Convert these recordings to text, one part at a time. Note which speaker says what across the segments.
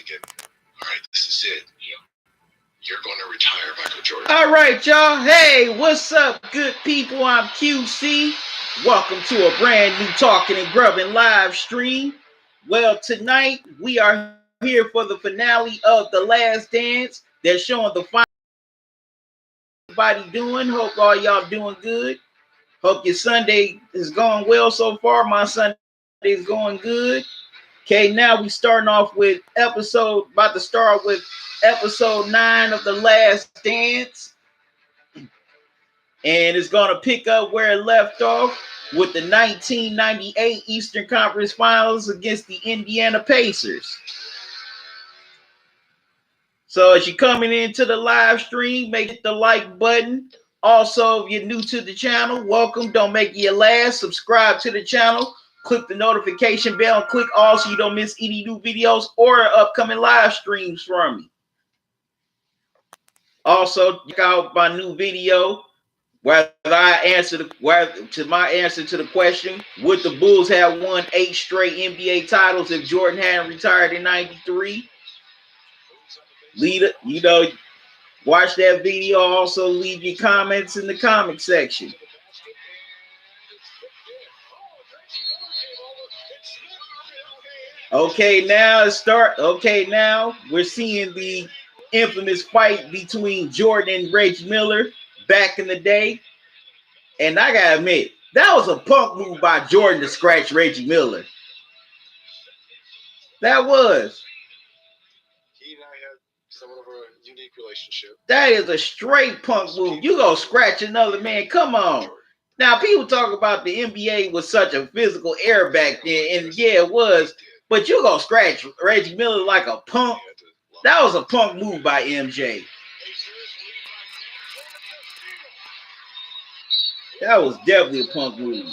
Speaker 1: thinking, all right, this is it. You're going to retire, Michael Jordan.
Speaker 2: All right, y'all. Hey, what's up, good people? I'm QC. Welcome to a brand new Talking and Grubbing live stream. Well, tonight we are here for the finale of The Last Dance. They're showing the final. Everybody doing? Hope all y'all doing good. Hope your Sunday is going well so far. My Sunday is going good. Okay, now we starting off with episode 9 of The Last Dance. And it's going to pick up where it left off with the 1998 Eastern Conference Finals against the Indiana Pacers. So as you're coming into the live stream, make the like button. Also, if you're new to the channel, welcome. Don't make it your last. Subscribe to the channel. Click the notification bell and click all so you don't miss any new videos or upcoming live streams from me. Also, check out my new video where my answer to the question: would the Bulls have won 8 straight NBA titles if Jordan hadn't retired in '93? Watch that video. Also, leave your comments in the comment section. Okay, now we're seeing the infamous fight between Jordan and Reggie Miller back in the day. And I gotta admit, that was a punk move by Jordan to scratch Reggie Miller. That was.
Speaker 1: He and I had somewhat of a unique relationship.
Speaker 2: That is a straight punk move. You go scratch another man. Come on. Now, people talk about the NBA was such a physical era back then, and yeah, it was. But you gonna scratch Reggie Miller like a punk? That was a punk move by MJ. That was definitely a punk move.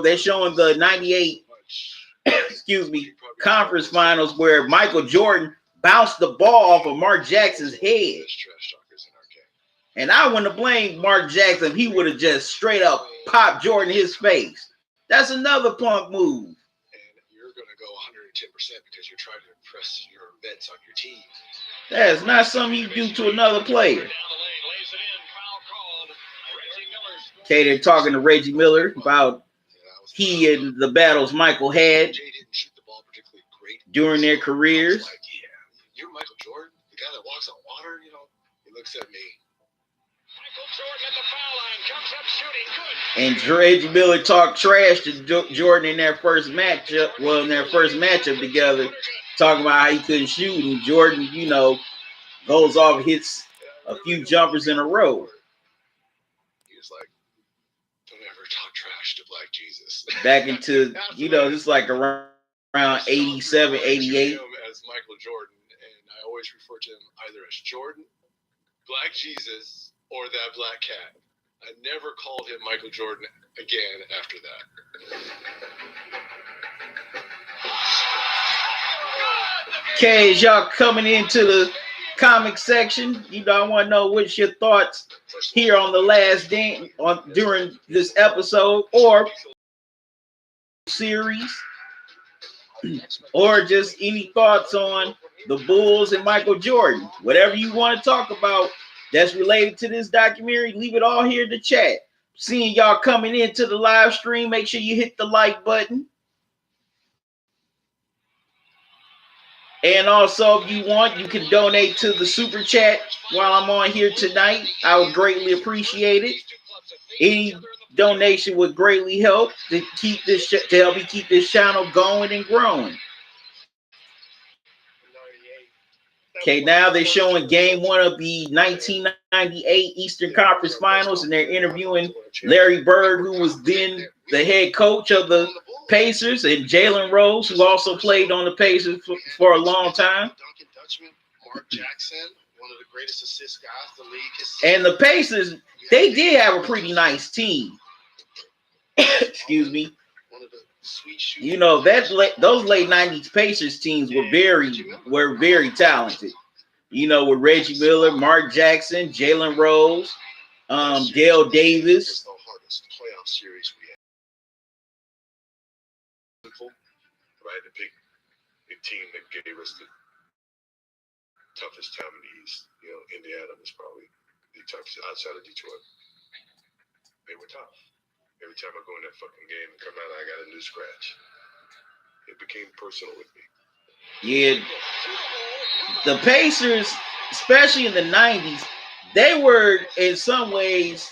Speaker 2: They're showing the 98 conference finals where Michael Jordan bounced the ball off of Mark Jackson's head. And I wouldn't have blamed Mark Jackson if he would have just straight up popped Jordan in his face. That's another punk move.
Speaker 1: And you're going to go 110% because you're trying to impress your vets on your team.
Speaker 2: That's not something you do to another player. Okay, they're talking to Reggie Miller about he and the battles Michael had during their careers.
Speaker 1: Like, yeah, you're Michael Jordan, the guy that walks on water, He looks at me.
Speaker 2: And Reggie Miller talked trash to Jordan in their first matchup. Well, in their first matchup together, talking about how he couldn't shoot, and Jordan, goes off, hits a few jumpers in a row.
Speaker 1: He was like, "Don't ever talk trash to Black Jesus."
Speaker 2: Back into, this like around 87, 88.
Speaker 1: As Michael Jordan, and I always refer to him either as Jordan, Black Jesus, or that black cat. I never called him Michael Jordan again after that.
Speaker 2: Okay, as y'all coming into the comic section, I want to know what's your thoughts here on The Last Dance during this episode or series, or just any thoughts on the Bulls and Michael Jordan. Whatever you want to talk about that's related to this documentary, leave it all here in the chat. Seeing y'all coming into the live stream, make sure you hit the like button. And also, if you want, you can donate to the super chat while I'm on here tonight. I would greatly appreciate it. Any donation would greatly help to help me keep this channel going and growing. Okay, now they're showing game 1 of the 1998 Eastern Conference Finals, and they're interviewing Larry Bird, who was then the head coach of the Pacers, and Jalen Rose, who also played on the Pacers for a long time.
Speaker 1: Mark Jackson, one of the greatest assist guys the league has
Speaker 2: seen. And the Pacers, they did have a pretty nice team. Excuse me. Those late 90s Pacers teams were very talented. With Reggie Miller, Mark Jackson, Jalen Rose, Dale Davis.
Speaker 1: It's the hardest playoff series we had. Right, a big team that gave us the toughest time in the East. You know, Indiana was probably the toughest outside of Detroit. They were tough. Every time I go in that fucking game and come out, I got a new scratch. It became personal with me.
Speaker 2: Yeah, the Pacers, especially in the 90s, they were in some ways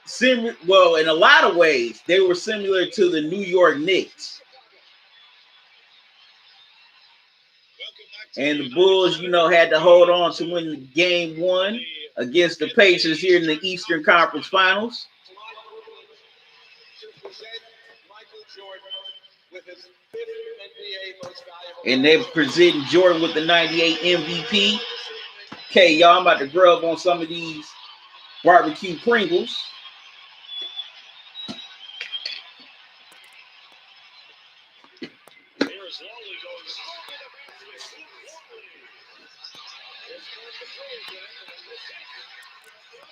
Speaker 2: similar. Well, in a lot of ways, they were similar to the New York Knicks. And the Bulls, you know, had to hold on to win game 1 against the Pacers here in the Eastern Conference Finals. And they present Jordan with the 98 MVP. Okay, y'all, I'm about to grub on some of these barbecue Pringles.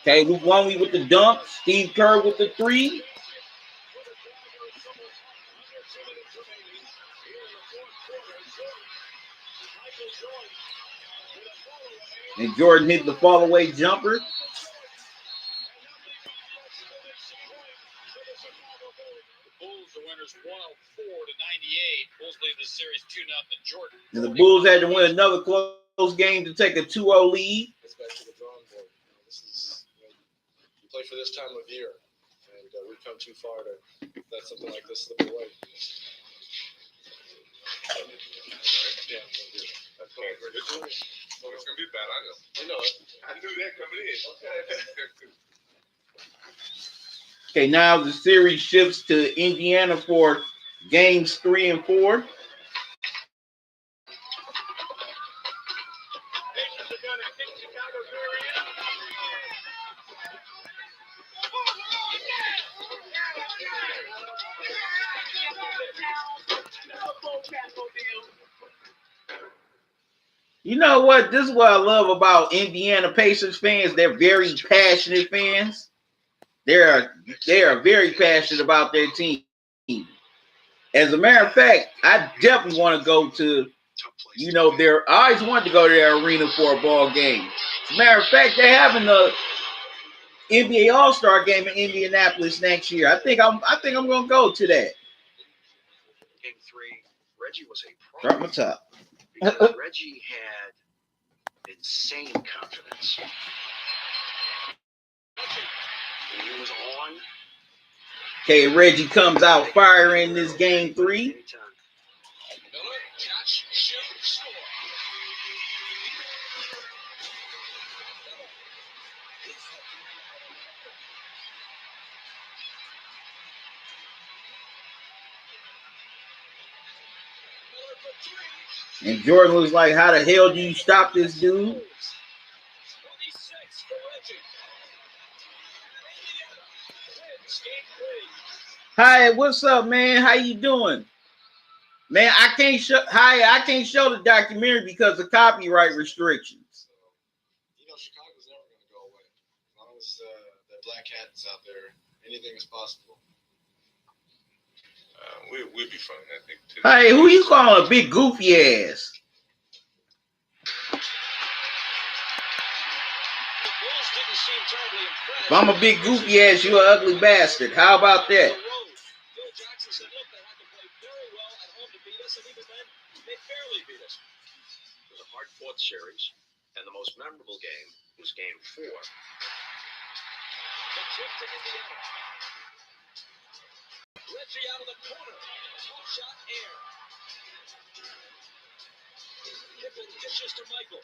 Speaker 2: Okay, Luke Longley with the dunk. Steve Kerr with the 3. And Jordan hit the fall away jumper. And the Bulls had to win another close game to take a 2-0 lead.
Speaker 1: You play for this time of year, and we've come too far to let something like this slip away. Yeah, that's going to be bad. I know. I know it. I knew that coming in.
Speaker 2: Okay, now the series shifts to Indiana for games 3 and 4. You know what? This is what I love about Indiana Pacers fans. They're very passionate fans. They are very passionate about their team. As a matter of fact, I definitely want to go to, you know, I always wanted to go to their arena for a ball game. As a matter of fact, they're having the NBA All-Star game in Indianapolis next year. I think I'm gonna go to that.
Speaker 3: Game 3, Reggie was a
Speaker 2: Drop my top.
Speaker 3: because Reggie had insane confidence. When he was on.
Speaker 2: Okay, Reggie comes out firing this game 3. And Jordan was like, how the hell do you stop this dude? Hi, what's up, man? How you doing? Man, I can't show the documentary because of copyright restrictions.
Speaker 1: You know, Chicago's never going to go away. As long as the black cat is out there, anything is possible. We'll be fine, I think, too.
Speaker 2: Hey, who you calling a big goofy ass? If I'm a big goofy ass, you an ugly bastard. How about that?
Speaker 3: It was a hard-fought series, and the most memorable game was Game 4. The tip to Indiana. Reggie out of the corner. Top shot air. Kiffin dishes to Michael.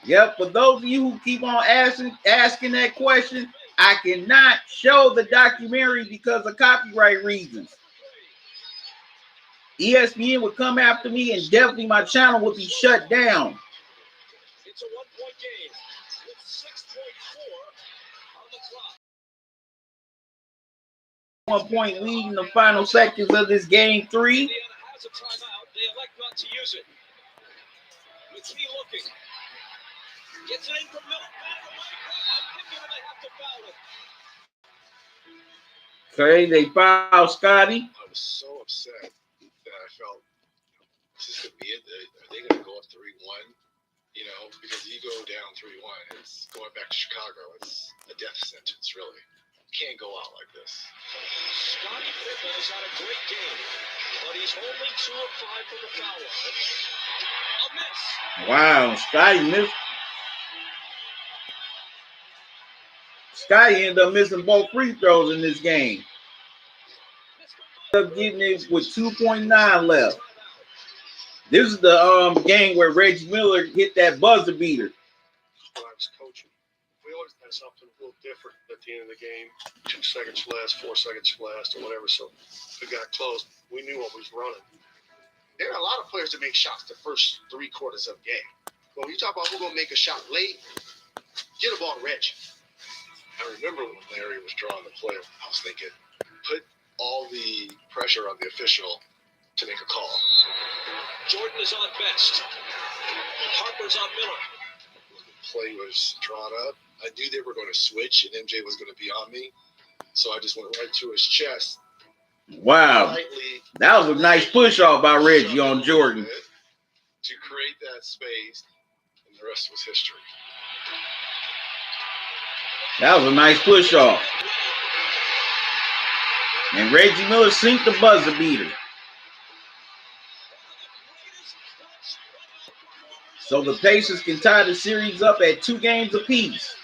Speaker 2: Yep, for those of you who keep on asking that question, I cannot show the documentary because of copyright reasons. ESPN would come after me and definitely my channel would be shut down.
Speaker 3: It's a one-point game with 6.4 on the clock.
Speaker 2: 1 point lead in the final seconds of this game 3.
Speaker 3: Indiana has a timeout. They elect not to use it. With me looking. Gets it in from Miller.
Speaker 2: Okay, they fouled Scotty.
Speaker 1: I was so upset that I felt, is this gonna be it? Are they gonna go up 3-1? You know, because you go down 3-1, it's going back to Chicago. It's a death sentence, really. Can't go out like this.
Speaker 3: Scotty Pippen has had a great game, but he's only 2 of 5 from the foul line. A miss.
Speaker 2: Wow, Scotty missed. Scotty ended up missing both free throws in this game. Ended up getting it with 2.9 left. This is the game where Reggie Miller hit that buzzer beater.
Speaker 1: When I was coaching, we always had something a little different at the end of the game. 2 seconds less, 4 seconds less, or whatever. So if it got close, we knew what was running. There are a lot of players that make shots the first 3 quarters of the game. But when you talk about who's going to make a shot late, get a ball to Reggie. I remember when Larry was drawing the play, I was thinking, put all the pressure on the official to make a call.
Speaker 3: Jordan is on Best. Harper's on Miller.
Speaker 1: When the play was drawn up, I knew they were going to switch and MJ was going to be on me. So I just went right to his chest.
Speaker 2: Wow. That was a nice push off by Reggie on Jordan.
Speaker 1: To create that space, and the rest was history.
Speaker 2: That was a nice push off. And Reggie Miller sinked the buzzer beater. So the Pacers can tie the series up at 2 games apiece.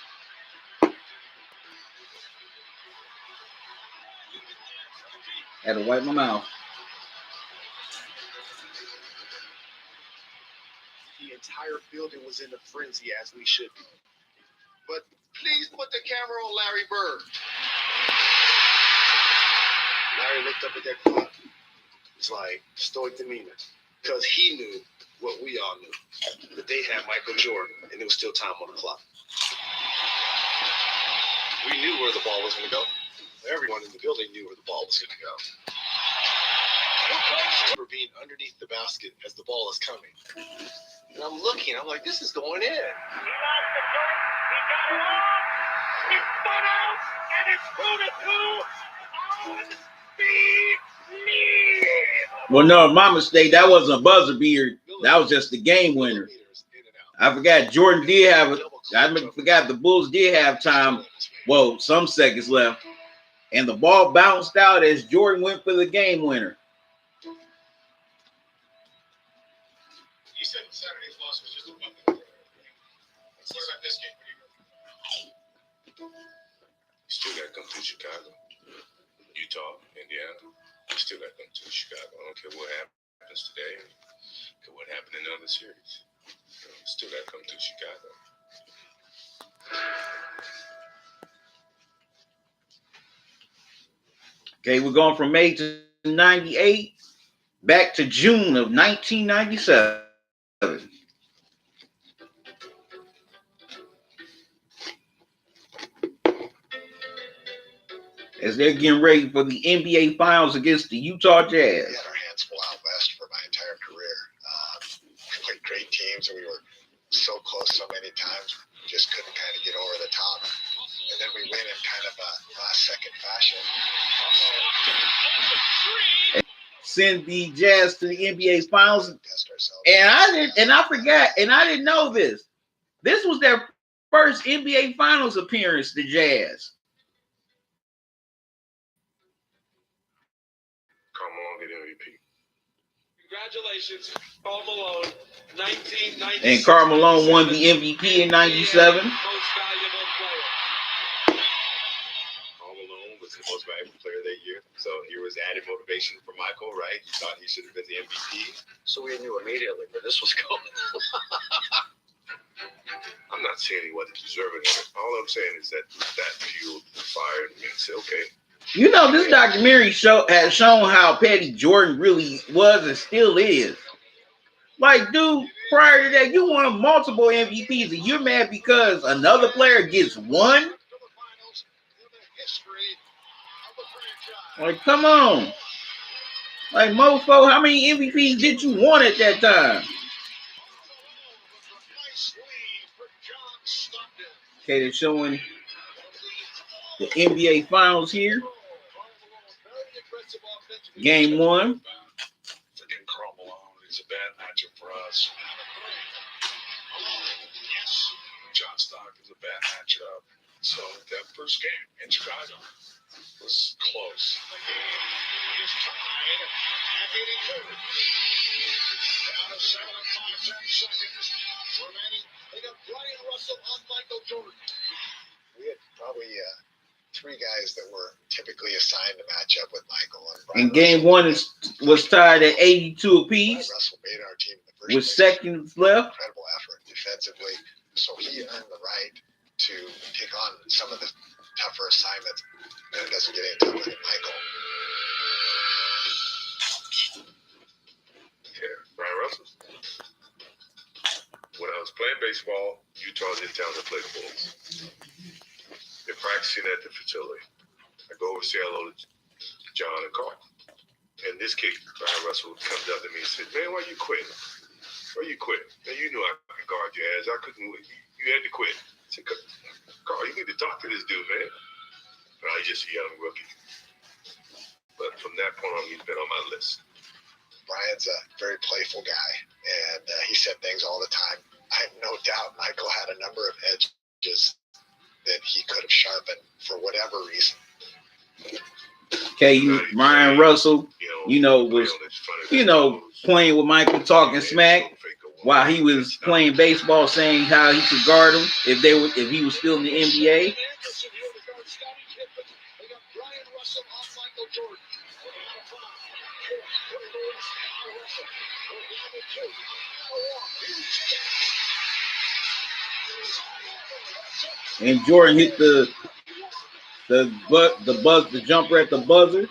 Speaker 2: Had to wipe my mouth.
Speaker 1: The entire building was in a frenzy, as we should be. But please put the camera on Larry Bird. Larry looked up at that clock. It's like stoic demeanor. Because he knew what we all knew. That they had Michael Jordan, and there was still time on the clock. We knew where the ball was going to go. Everyone in the building knew where the ball was going to go. I remember being underneath the basket as the ball is coming. And I'm looking, I'm like, this is going in. He lost the joint, he got it off, he spun out, and it's 2-2 on the lead.
Speaker 2: Well, no, my mistake. That wasn't a buzzer beater. That was just the game winner. I forgot Jordan did have. I forgot the Bulls did have time. Well, some seconds left, and the ball bounced out as Jordan went for the game winner.
Speaker 1: You said Saturday's loss was just a bucket. What about this game? You still got to come to Chicago, Utah, Indiana. You still got to come to Chicago. I don't care what happens today. I don't care what happened in other series. You still got to come to Chicago.
Speaker 2: Okay, we're going from May to 98 back to June of 1997. As they're getting ready for the NBA Finals against the Utah Jazz.
Speaker 1: We had our hands full out west for my entire career. We played great teams, and we were so close so many times, we just couldn't kind of get over the top. And then we win in kind of a last-second fashion.
Speaker 2: Send the Jazz to the NBA Finals, and I didn't know this. This was their first NBA Finals appearance, the Jazz.
Speaker 3: Congratulations, Karl Malone, 1997.
Speaker 2: And Karl Malone won the MVP in 97.
Speaker 3: Most valuable player.
Speaker 1: Karl Malone was the most valuable player that year. So here was added motivation for Michael, right? He thought he should have been the MVP. So we knew immediately where this was going. I'm not saying he wasn't deserving of it. All I'm saying is that fueled the fire and said, okay.
Speaker 2: You know, this documentary has shown how petty Jordan really was and still is. Like, dude, prior to that, you won multiple MVPs, and you're mad because another player gets one? Like, come on. Like, mofo, how many MVPs did you want at that time? Okay, they're showing the NBA Finals here. Game one.
Speaker 1: Freaking Karl Malone is a bad matchup for us. John Stock is a bad matchup. So that first game in Chicago was close.
Speaker 3: He's tied at 82. Down to 7 and 5 seconds remaining. They got Brian Russell on Michael Jordan.
Speaker 4: We had probably 3 guys that were typically assigned to match up with Michael.
Speaker 2: And game one was tied at 82 apiece.
Speaker 4: Russell made our team in the first
Speaker 2: with
Speaker 4: place.
Speaker 2: Seconds left.
Speaker 4: Incredible effort defensively. So he earned the right to take on some of the tougher assignments. And it doesn't get any tougher than Michael.
Speaker 1: Yeah, Brian Russell. When I was playing baseball, Utah's in town to play the Bulls. They're practicing at the facility. I go over to say hello to John and Carl. And this kid, Brian Russell, comes up to me and says, "Man, why you quit? Why you quit? Man, you knew I could guard your ass. I couldn't. You had to quit." I said, "Carl, you need to talk to this dude, man." But he's just a young rookie. But from that point on, he's been on my list.
Speaker 4: Brian's a very playful guy, and he said things all the time. I have no doubt Michael had a number of edges that he could have sharpened for whatever reason.
Speaker 2: Okay, Brian Russell, was playing with Michael, talking smack while he was playing baseball, saying how he could guard him if he was still in the NBA. And Jordan hit the jumper at the buzzer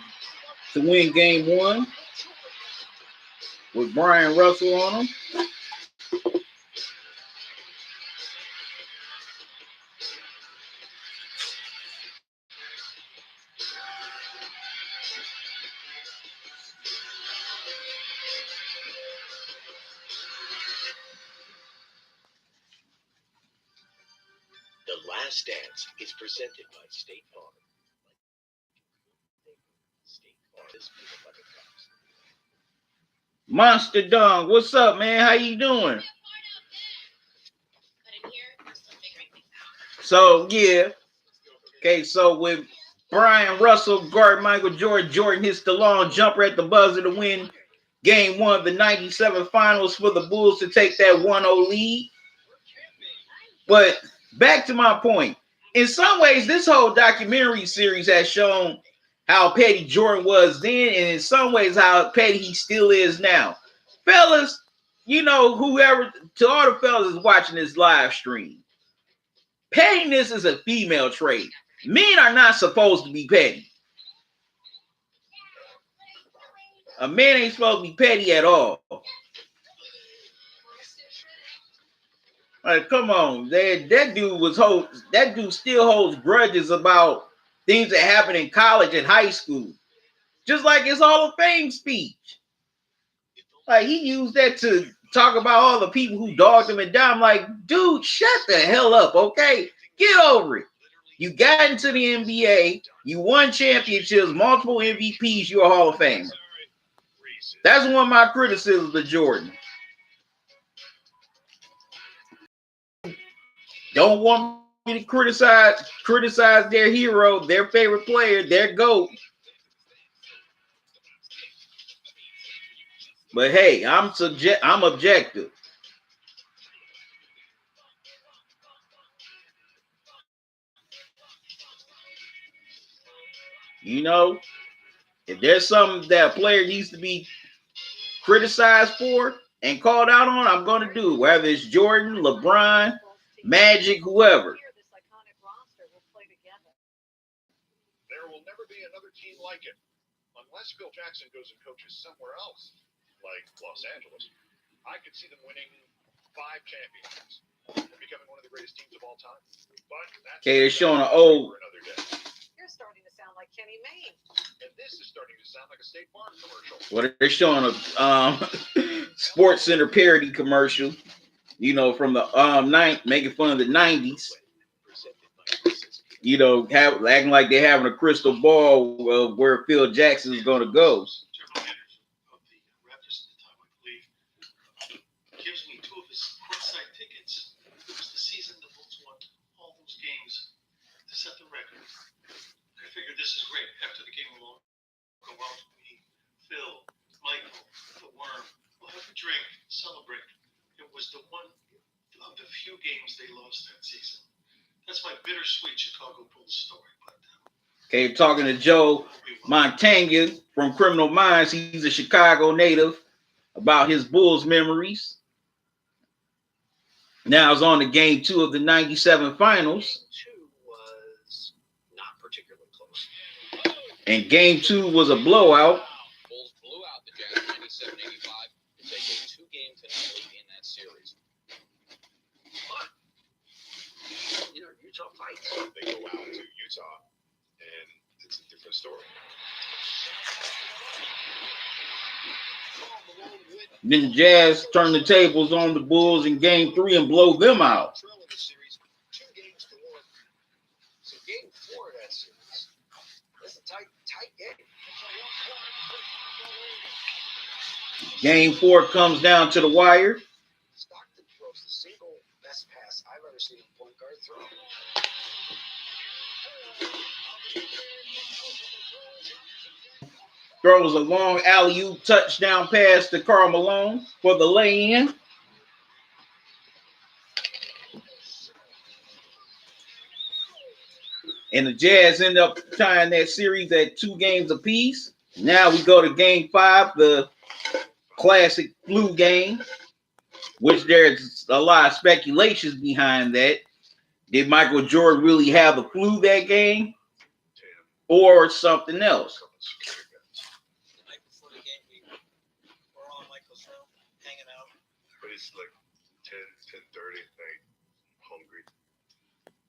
Speaker 2: to win game one with Brian Russell on him.
Speaker 3: The Last Dance is presented by State Farm. State Farm is peanut butter cups.
Speaker 2: Monster Dong, what's up, man? How you doing? So yeah, okay. So with Brian Russell guard Michael Jordan, Jordan hits the long jumper at the buzzer to win game one of the '97 finals for the Bulls to take that 1-0 lead. But back to my point. In some ways, this whole documentary series has shown how petty Jordan was then, and in some ways, how petty he still is now. Fellas, whoever, to all the fellas is watching this live stream, pettiness is a female trait. Men are not supposed to be petty. A man ain't supposed to be petty at all. Like, come on, that dude still holds grudges about things that happened in college and high school. Just like his Hall of Fame speech. Like, he used that to talk about all the people who dogged him and down. I'm like, dude, shut the hell up, okay? Get over it. You got into the NBA, you won championships, multiple MVPs, you're a Hall of Famer. That's one of my criticisms of Jordan. Don't want me to criticize their hero, their favorite player, their GOAT. But hey, I'm objective. If there's something that a player needs to be criticized for and called out on, I'm going to do it. Whether it's Jordan, LeBron, Magic, whoever.
Speaker 3: There will never be another team like it, unless Phil Jackson goes and coaches somewhere else, like Los Angeles. I could see them winning 5 championships and becoming one of the greatest teams of all time. But that's
Speaker 2: they're showing an old.
Speaker 5: You're starting to sound like Kenny Mayne.
Speaker 3: And this is starting to sound like a State Farm commercial.
Speaker 2: Well, they're showing a Sports Center parody commercial. From the making fun of the 90s. Acting like they're having a crystal ball of where Phil Jackson is going to go.
Speaker 6: games to set the record. I figured this is great. After the game, we'll all go out to me, Phil, Michael, the Worm. We'll have a drink, celebrate. It was the one of the few games they lost that season. That's my bittersweet Chicago Bulls story. But
Speaker 2: Okay, talking to Joe Montagna from Criminal Minds. He's a Chicago native, about his Bulls memories. Now it's on to game 2 of the 97 finals.
Speaker 7: Game 2 was not particularly close.
Speaker 2: And game 2 was a blowout.
Speaker 7: Bulls blew out the Jazz 97-85 to take a 2-game finale in that series. But, Utah fights.
Speaker 1: They go out to Utah, and it's a different story.
Speaker 2: Then the Jazz turn the tables on the Bulls in game 3 and blow them out.
Speaker 7: Trail in the series, 2 games to 1. So game 4 of that series, that's a tight game.
Speaker 2: Game 4 comes down to the wire.
Speaker 7: Stockton throws the single best pass I've ever seen a point guard throw.
Speaker 2: Throws a long alley-oop touchdown pass to Karl Malone for the lay-in. And the Jazz end up tying that series at 2 games apiece. Now we go to game 5, the classic flu game, which there's a lot of speculations behind that. Did Michael Jordan really have the flu that game, or something else?
Speaker 7: The night before the game, we were all in Michael's room, hanging out.
Speaker 1: But it's like 10:30 at night, hungry.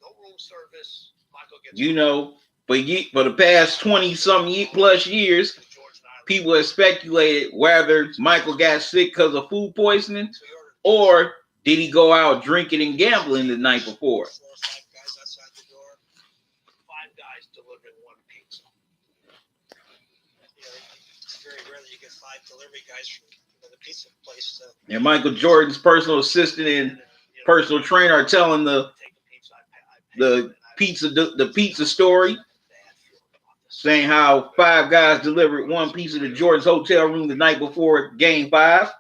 Speaker 7: No room service. Michael gets
Speaker 2: For the past 20-something plus years, people have speculated whether Michael got sick because of food poisoning, or did he go out drinking and gambling the night before?
Speaker 7: 4 or 5 guys outside the door. 5 guys delivering 1 pizza. It's very rare that you get 5 delivery guys from the pizza place.
Speaker 2: And Michael Jordan's personal assistant and personal trainer are telling the pizza story, saying how 5 guys delivered 1 pizza to Jordan's hotel room the night before game 5.
Speaker 7: 3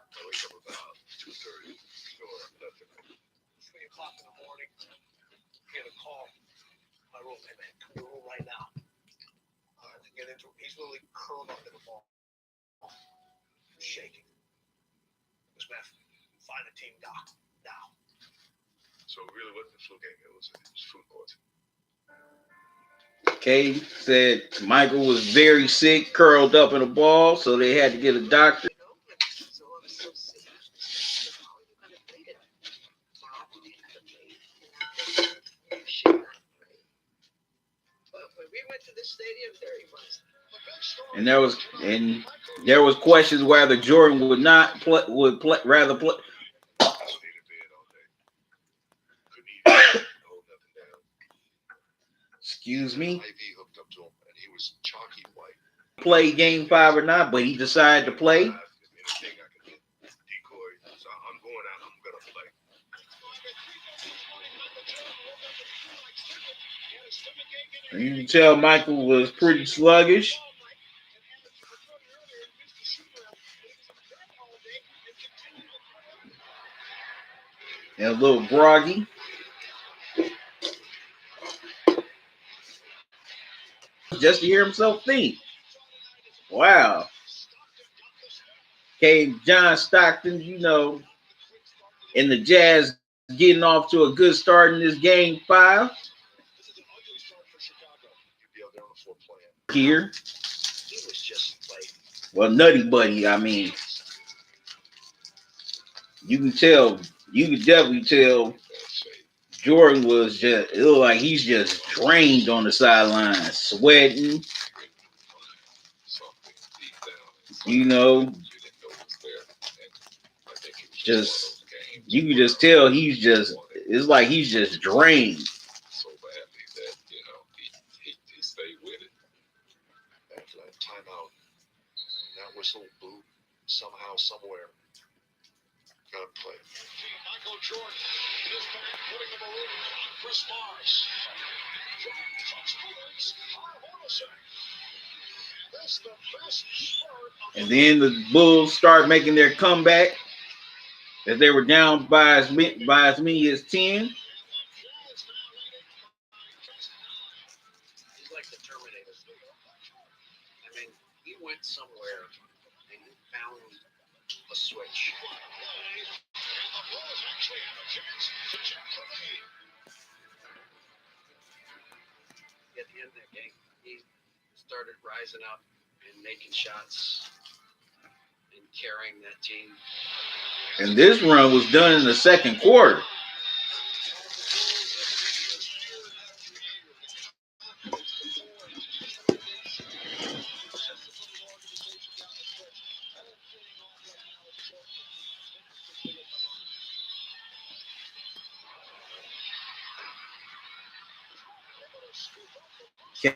Speaker 7: o'clock in the morning, get a call. My roommate, man, come to the room right now. To get into it, he's literally curled up in a ball, shaking. This man, find a team doc now.
Speaker 1: So it really wasn't a flu game. It was food poisoning.
Speaker 2: Kay said Michael was very sick, curled up in a ball, so they had to get a doctor.
Speaker 5: So I was so sick. How are you gonna beat it? Bob, we didn't have a date. Sure. But when we went to the stadium, there he was.
Speaker 2: And there was questions whether Jordan would not play, rather play. Excuse me.
Speaker 1: IV hooked up to him, and he was chalky white.
Speaker 2: Play game 5 or not, but he decided to play.
Speaker 1: Anything I could do. Decoy. So I'm going out. I'm gonna play.
Speaker 2: You can tell Michael was pretty sluggish and a little groggy. Just to hear himself think. Wow. Okay, John Stockton, and the Jazz getting off to a good start in this game 5. Here.
Speaker 7: He was just like,
Speaker 2: Well, Nutty Buddy, I mean. You can definitely tell Jordan was it looked like he's just drained on the sidelines, sweating. Just you can just tell it's like he's just drained.
Speaker 1: So badly that he stayed with it.
Speaker 4: After that timeout, that whistle blew somehow, somewhere.
Speaker 1: not playing.
Speaker 3: Michael Jordan is back, putting the balloon on Chris Mars. Jordan touch balloons are Hornacek. That's the best start of
Speaker 2: And then the Bulls start making their comeback as they were down by as many as 10.
Speaker 7: He's like the Terminator. I mean, he went somewhere and he found a switch. At the end of that game, he started rising up and making shots and carrying that team.
Speaker 2: And this run was done in the second quarter.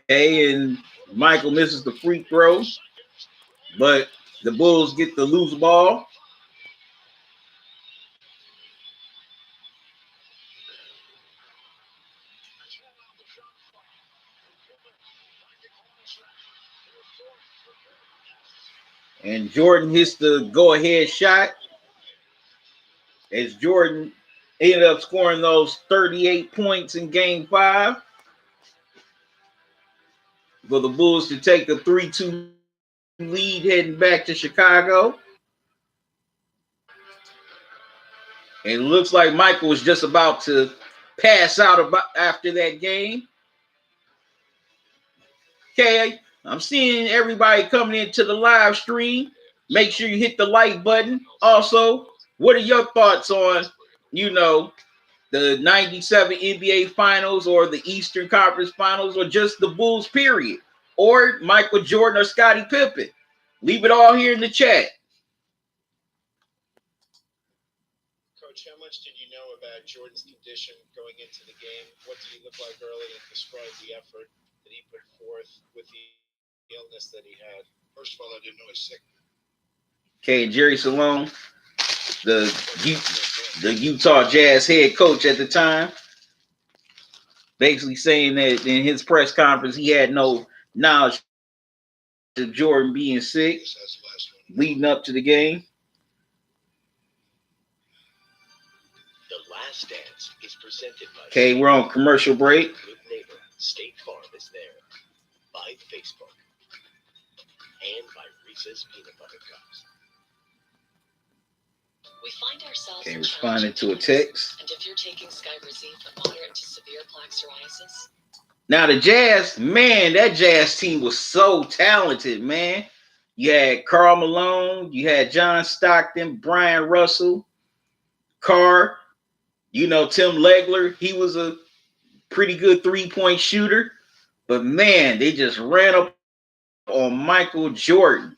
Speaker 2: Kay and Michael misses the free throw, but the Bulls get the loose ball. And Jordan hits the go-ahead shot as Jordan ended up scoring those 38 points in Game 5 for the Bulls to take a 3-2 lead heading back to Chicago. And it looks like Michael was just about to pass out after that game. Okay, I'm seeing everybody coming into the live stream. Make sure you hit the like button. Also, what are your thoughts on, the 97 NBA Finals or the Eastern Conference Finals or just the Bulls, period? Or Michael Jordan or Scottie Pippen? Leave it all here in the chat.
Speaker 8: Coach, how much did you know about Jordan's condition going into the game? What did he look like early, and describe the effort that he put forth with the illness that he had?
Speaker 1: First of all, I didn't know he's sick.
Speaker 2: Okay, Jerry Salone, the Utah Jazz head coach at the time, basically saying that in his press conference he had no knowledge of Jordan being sick leading up to the game.
Speaker 9: The Last Dance is presented by
Speaker 2: Okay, we're on commercial break.
Speaker 9: Good Neighbor. State Farm is there. By Facebook. And by Reese's Peanut Butter Cups.
Speaker 5: We find ourselves
Speaker 2: Okay,
Speaker 5: in
Speaker 2: responding to a
Speaker 5: challenging
Speaker 2: text.
Speaker 5: times, and if you're taking Skyrizine for moderate to severe plaque psoriasis,
Speaker 2: Now the Jazz, man, that Jazz team was so talented, man. You had Karl Malone, you had John Stockton, Brian Russell, Carr, Tim Legler. He was a pretty good three-point shooter. But man, they just ran up on Michael Jordan.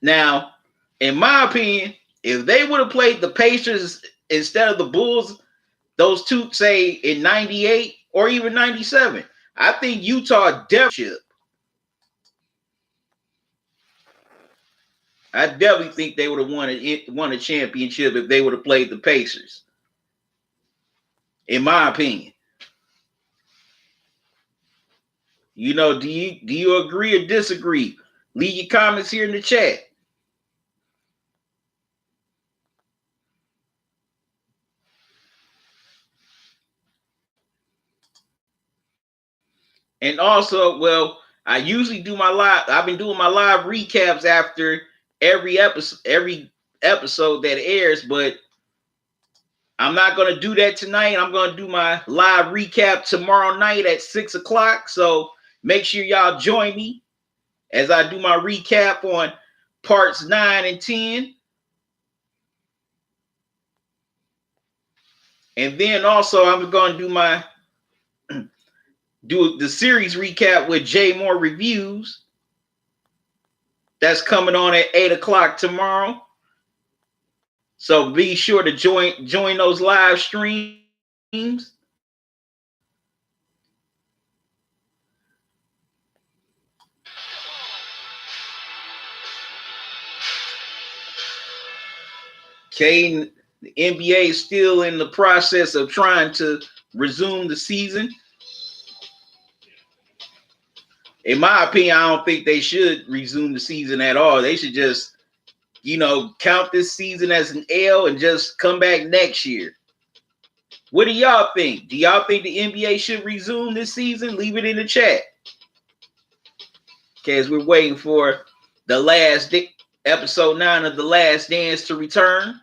Speaker 2: Now, in my opinion, if they would have played the Pacers instead of the Bulls, those two, say in 98 or even 97, I think Utah definitely. I definitely think they would have won a championship if they would have played the Pacers. In my opinion. Do you agree or disagree? Leave your comments here in the chat. And also, I usually do my live. I've been doing my live recaps after every episode that airs, but I'm not going to do that tonight. I'm going to do my live recap tomorrow night at 6 o'clock. So make sure y'all join me as I do my recap on parts 9 and 10. And then also I'm going to do the series recap with Jay Moore Reviews. That's coming on at 8 o'clock tomorrow. So be sure to join those live streams. Okay, the NBA is still in the process of trying to resume the season. In my opinion, I don't think they should resume the season at all. They should just, count this season as an L and just come back next year. What do y'all think? Do y'all think the NBA should resume this season? Leave it in the chat. Okay, as we're waiting for the episode 9 of The Last Dance to return.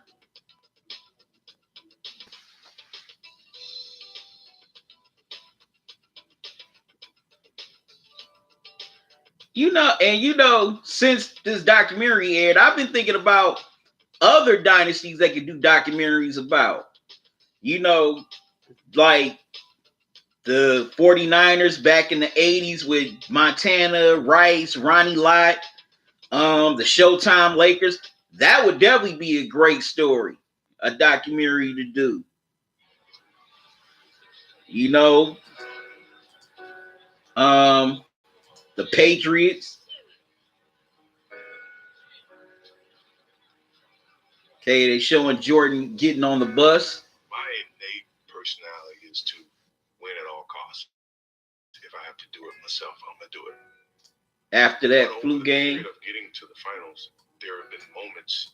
Speaker 2: Since this documentary aired, I've been thinking about other dynasties they could do documentaries about. Like the 49ers back in the 80s with Montana, Rice, Ronnie Lott, the Showtime Lakers. That would definitely be a great story, a documentary to do. The Patriots. Okay, they showing Jordan getting on the bus.
Speaker 1: My innate personality is to win at all costs. If I have to do it myself, I'm gonna do it.
Speaker 2: After that
Speaker 1: but
Speaker 2: flu game,
Speaker 1: of getting to the finals, there have been moments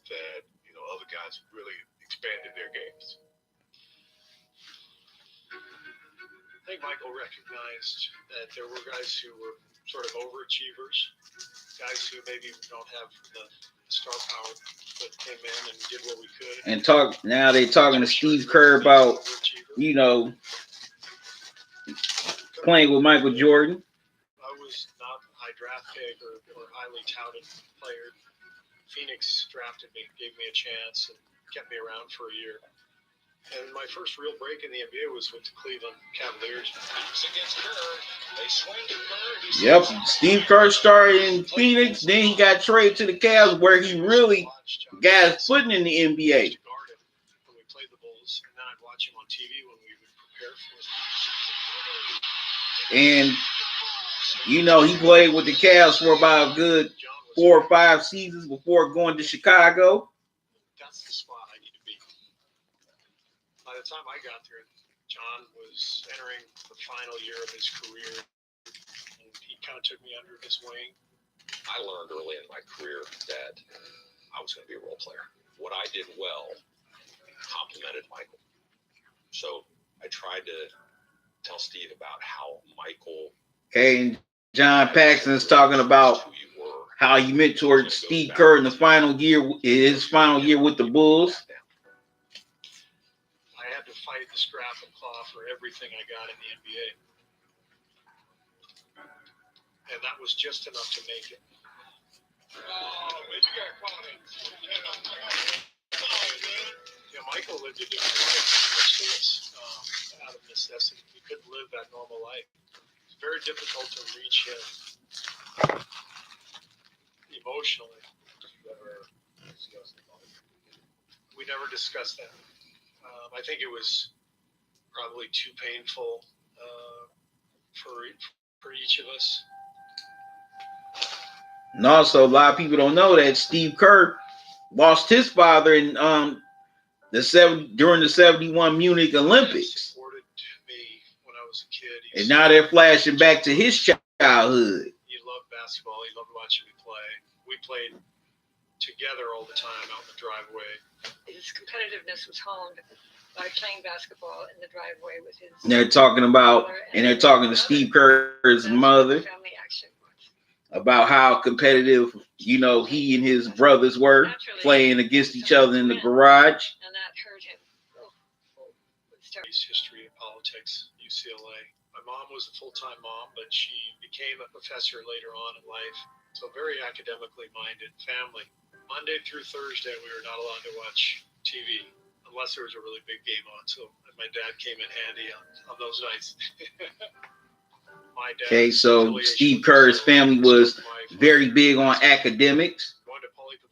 Speaker 1: that other guys really expanded their games.
Speaker 6: I think Michael recognized that there were guys who were sort of overachievers, guys who maybe don't have the star power, but came in and did what we could.
Speaker 2: And now they're talking to Steve Kerr about, playing with Michael Jordan.
Speaker 6: I was not a high draft pick or highly touted player. Phoenix drafted me, gave me a chance, and kept me around for a year. And my first real break in the NBA was with the Cleveland Cavaliers.
Speaker 3: Against Kerr. They swing to Kerr.
Speaker 2: Yep, Steve Kerr started in Phoenix, then he got traded to the Cavs, where he really got his footing in the NBA.
Speaker 6: When we played the Bulls, and then I'd watch him on TV when we would prepare for it.
Speaker 2: And he played with the Cavs for about a good 4 or 5 seasons before going to Chicago.
Speaker 6: That's the spot I need to be. By the time I got there, John was entering the final year of his career, and he kind of took me under his wing.
Speaker 10: I learned early in my career that I was going to be a role player. What I did well complimented Michael. So I tried to tell Steve about how Michael.
Speaker 2: Okay, and John Paxson's talking about how he mentored Steve Kerr in his final year with the Bulls.
Speaker 6: I had to fight the scrap and claw for everything I got in the NBA. And that was just enough to make it.
Speaker 3: Oh, man, you got quality.
Speaker 6: Michael lived a different life out of necessity. He couldn't live that normal life. It's very difficult to reach him emotionally. We never discussed that. I think it was probably too painful for each of us.
Speaker 2: And also, a lot of people don't know that Steve Kerr lost his father in during the 71 Munich Olympics.
Speaker 6: He supported me when I was a kid.
Speaker 2: And now they're flashing back to his childhood.
Speaker 6: He loved basketball. He loved watching me play. We played together all the time out in the driveway.
Speaker 5: His competitiveness was honed by playing basketball in the driveway with his.
Speaker 2: And they're talking to Steve Kerr's mother about how competitive, he and his brothers were playing against each other in the garage.
Speaker 5: And that hurt him.
Speaker 6: His history of politics, UCLA. My mom was a full-time mom, but she became a professor later on in life. So very academically minded family. Monday through Thursday, we were not allowed to watch TV unless there was a really big game on. So my dad came in handy on those nights.
Speaker 2: Okay, so Steve Kerr's family was very big on academics.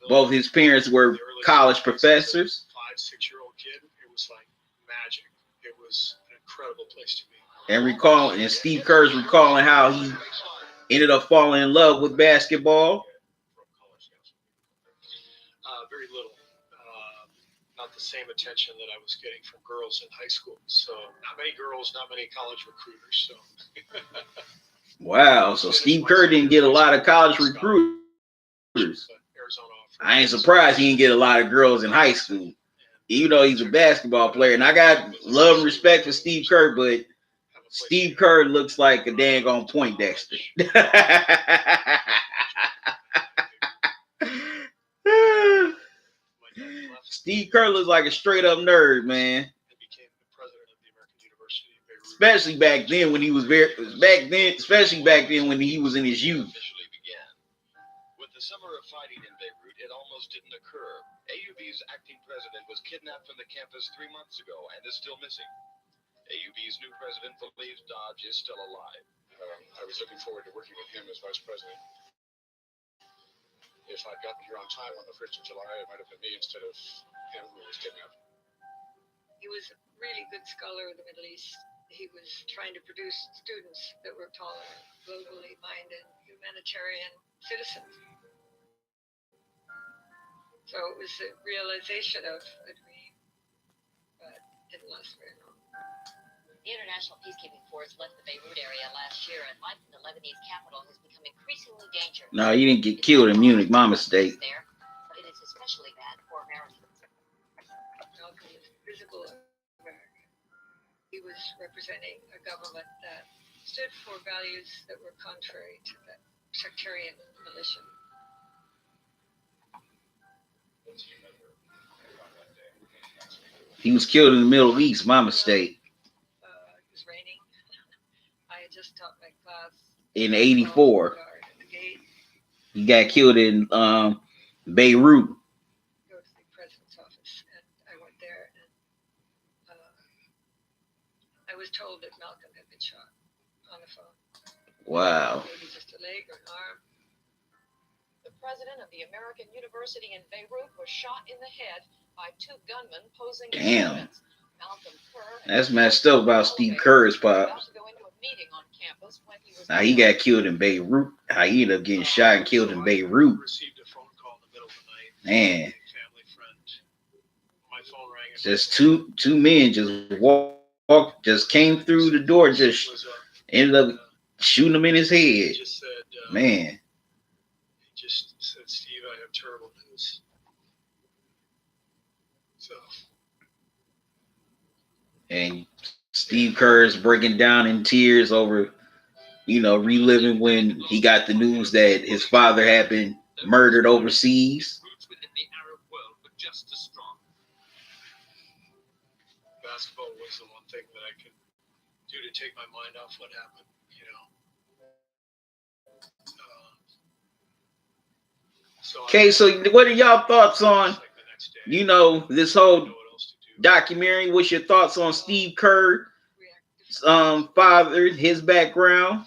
Speaker 2: Both his parents were college professors.
Speaker 6: 5-6-year-old kid, it was like magic. It was an incredible place to be.
Speaker 2: And Steve Kerr's recalling how he ended up falling in love with basketball.
Speaker 6: Very little.
Speaker 7: the same attention that I was getting from girls in high school. So not many girls, not many college recruiters. So
Speaker 2: wow. So Steve Kerr didn't get a lot of college recruiters. I ain't surprised he didn't get a lot of girls in high school, even though he's a basketball player. And I got love and respect for Steve Kerr, but Steve Kerr looks like a dang on Poindexter. Steve Kerr looks like a straight up nerd, man. Especially back then when he was especially back then when he was in his youth.
Speaker 9: With the summer of fighting in Beirut, it almost didn't occur. AUB's acting president was kidnapped from the campus 3 months ago and is still missing. AUB's new president believes Dodge is still alive.
Speaker 3: I was looking forward to working with him as vice president. If I'd gotten here on time on the 1st of July, it might have been me instead of him who was kidnapped.
Speaker 5: He was a really good scholar of the Middle East. He was trying to produce students that were tolerant, globally minded, humanitarian citizens. So it was a realization of a dream, but it didn't last very long.
Speaker 11: The International Peacekeeping Force left the Beirut area last year, and life in the Lebanese capital has become increasingly dangerous.
Speaker 2: No, he didn't get killed in Munich. My mistake.
Speaker 11: There, but it is especially bad for Americans.
Speaker 5: Malcolm was visible American. He was representing a government that stood for values that were contrary to that sectarian militia.
Speaker 2: He was killed in the Middle East. My mistake.
Speaker 5: It was raining. I had just taught my class
Speaker 2: In '84. He got killed in Beirut.
Speaker 5: Go to the president's office, and I went there, and I was told that Malcolm had been shot on the phone.
Speaker 2: Wow.
Speaker 5: Maybe just a leg or an arm.
Speaker 11: The president of the American University in Beirut was shot in the head by 2 gunmen posing as students. Malcolm Kerr.
Speaker 2: That's messed up about Steve Kerr's pops. Now he got killed in Beirut. How he ended up getting shot and killed in Beirut. Man. Just two men just walked, just came through the door, just ended up shooting him in his head. Man.
Speaker 7: He just said, Steve, I have terrible news. So.
Speaker 2: And Steve Kerr is breaking down in tears over, reliving when he got the news that his father had been murdered overseas.
Speaker 7: Basketball was the one thing that I could do to take my mind off what happened,
Speaker 2: Okay, so what are y'all thoughts on, this whole documentary? What's your thoughts on Steve Kerr's father, his background?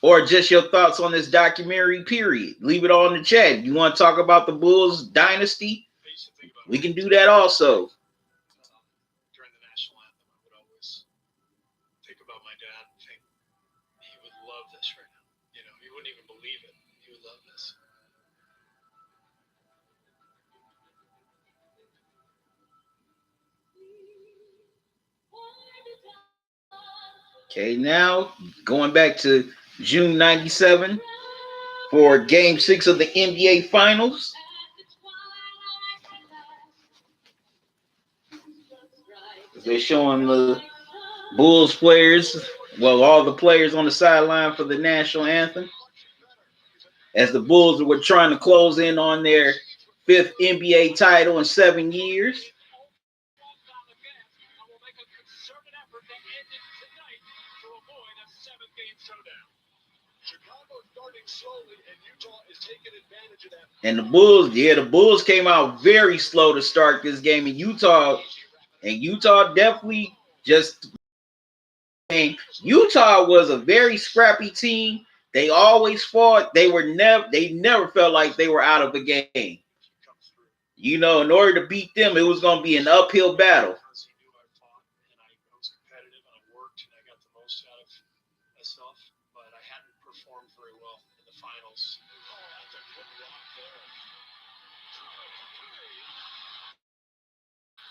Speaker 2: Or just your thoughts on this documentary, period? Leave it all in the chat. You want to talk about the Bulls dynasty? We can do that also.
Speaker 7: During the national anthem, I would always think about my dad and think he would love this right now. He wouldn't even believe it. He would love this.
Speaker 2: Okay, now going back to June '97 for Game 6 of the NBA Finals. They're showing the Bulls players, all the players on the sideline for the national anthem, as the Bulls were trying to close in on their 5th NBA title in 7 years. And the Bulls came out very slow to start this game in Utah. And Utah definitely Utah was a very scrappy team. They always fought. They never felt like they were out of a game. In order to beat them, it was going to be an uphill battle.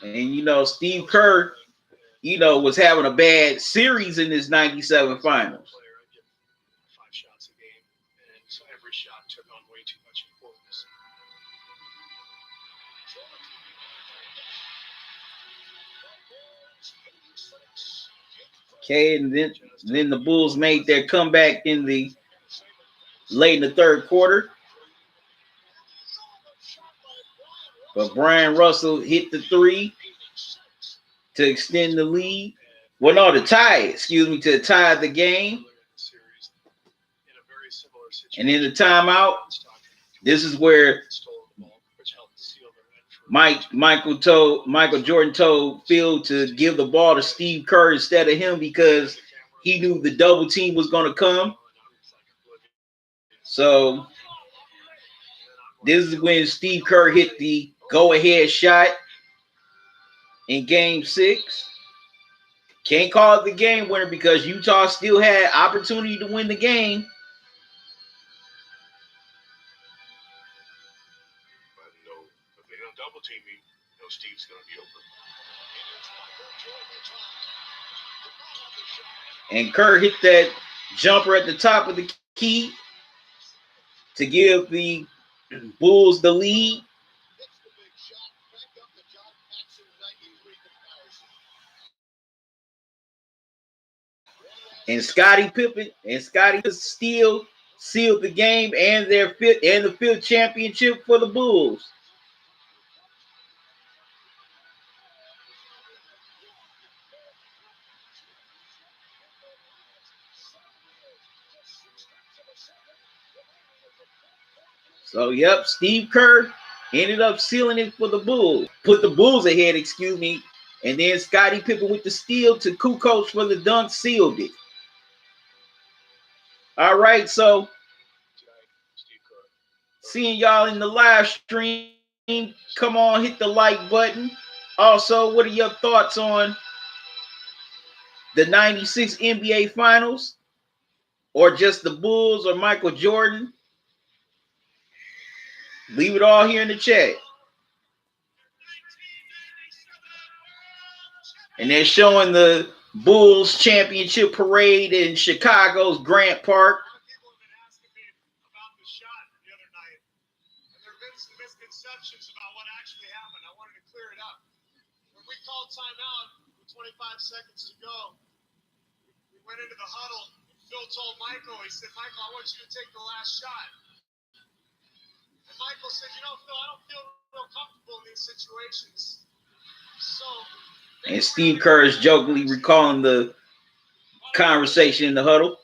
Speaker 2: And Steve Kerr, was having a bad series in this 97 finals.
Speaker 7: Player, I get 5 shots a game, and so every shot took on way too much importance.
Speaker 2: Okay, and then the Bulls made their comeback late in the third quarter. But Brian Russell hit the 3 to extend the lead. Well, no, to tie the game. And in the timeout, this is where Michael Jordan told Phil to give the ball to Steve Kerr instead of him because he knew the double team was going to come. So this is when Steve Kerr hit the go-ahead shot in Game 6. Can't call it the game winner because Utah still had opportunity to win the game.
Speaker 1: But if they don't double team me, Steve's going to be open.
Speaker 2: And Kerr hit that jumper at the top of the key to give the Bulls the lead. And Scottie Pippen still sealed the game and the fifth championship for the Bulls. So, yep, Steve Kerr ended up sealing it for the Bulls. Put the Bulls ahead, and then Scottie Pippen with the steal to Kukoc for the dunk sealed it. All right, so seeing y'all in the live stream. Come on, hit the like button. Also, what are your thoughts on the 96 NBA Finals? Or just the Bulls or Michael Jordan? Leave it all here in the chat. And they're showing the Bulls championship parade in Chicago's Grant Park.
Speaker 7: People have been asking me about the shot the other night. And there have been some misconceptions about what actually happened. I wanted to clear it up. When we called timeout with 25 seconds to go, we went into the huddle. Phil told Michael, he said, Michael, I want you to take the last shot. And Michael said, Phil, I don't feel real comfortable in these situations.
Speaker 2: And Steve Kerr is jokingly recalling the conversation in the huddle.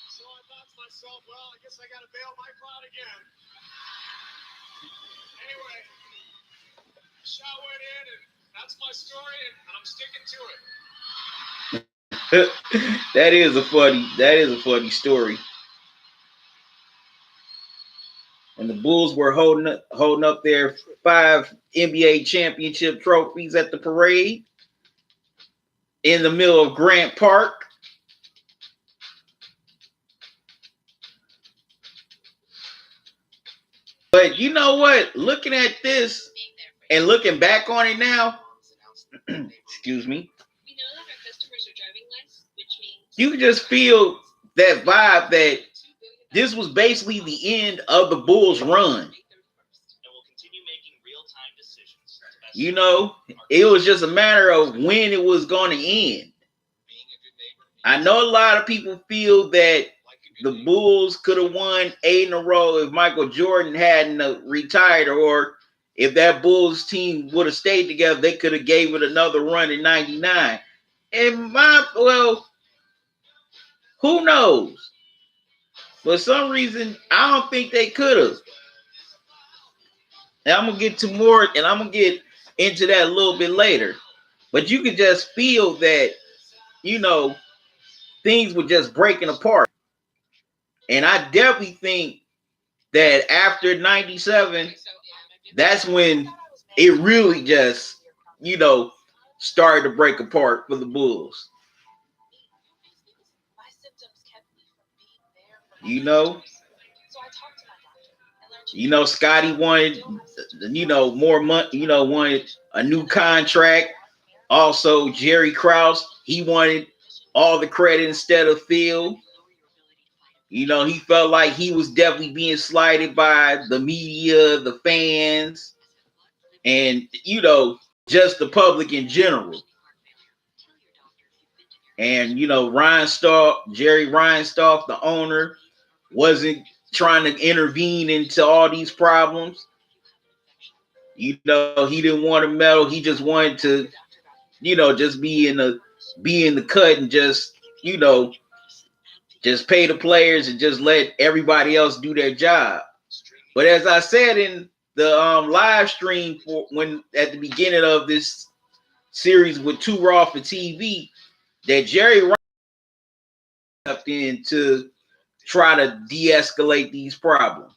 Speaker 7: So I thought to myself, well, I guess I got to bail Michael out again. Anyway, the shot went in, and that's my story, and I'm sticking to it.
Speaker 2: That is a funny story. And the Bulls were holding up their 5 NBA championship trophies at the parade in the middle of Grant Park. But you know what? Looking at this and looking back on it now, excuse me,
Speaker 11: We know that our customers are driving less, which means
Speaker 2: you can just feel that vibe that this was basically the end of the Bulls' run. It was just a matter of when it was going to end. I know a lot of people feel that the Bulls could have won 8 in a row if Michael Jordan hadn't retired, or if that Bulls team would have stayed together, they could have gave it another run in 99. Who knows? For some reason, I don't think they could have. And I'm going to get into that a little bit later. But you could just feel that, things were just breaking apart. And I definitely think that after 97, that's when it really just, started to break apart for the Bulls.
Speaker 11: So I talked to my doctor and learned
Speaker 2: You know, Scotty wanted, you know, more money, you know, wanted a new contract. Also, Jerry Krause, he wanted all the credit instead of Phil. You know, he felt like he was definitely being slighted by the media, the fans, and, you know, just the public in general. And, you know, Jerry Reinsdorf, the owner, wasn't trying to intervene into all these problems. You know, he didn't want to meddle. He just wanted to, you know, just be in the cut and just, you know, just pay the players and just let everybody else do their job. But as I said in the live stream for when at the beginning of this series with Too Raw for TV, that Jerry stepped in to try to de-escalate these problems.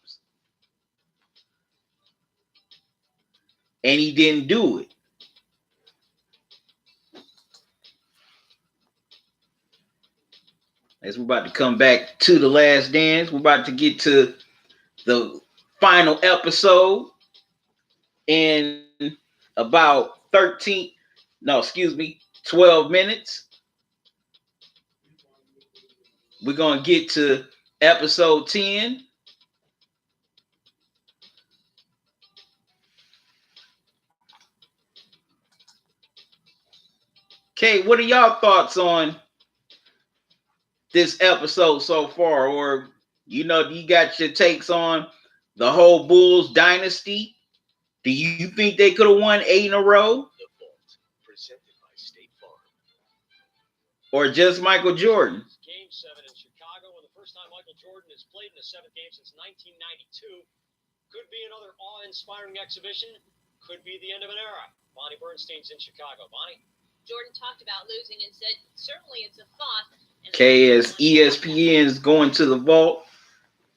Speaker 2: And he didn't do it. As we're about to come back to The Last Dance, we're about to get to the final episode in about 12 minutes. We're going to get to episode 10. Okay, what are y'all thoughts on this episode so far? Or, you know, you got your takes on the whole Bulls dynasty? Do you think they could have won 8 in a row? Or just Michael Jordan?
Speaker 12: Game 7 in Chicago, and the first time Michael Jordan has played in a 7th game since 1992. Could be another awe-inspiring exhibition. Could be the end of an era. Bonnie Bernstein's in Chicago. Bonnie?
Speaker 11: Jordan talked about losing and said, certainly it's a thought.
Speaker 2: Okay, as ESPN's going to the vault,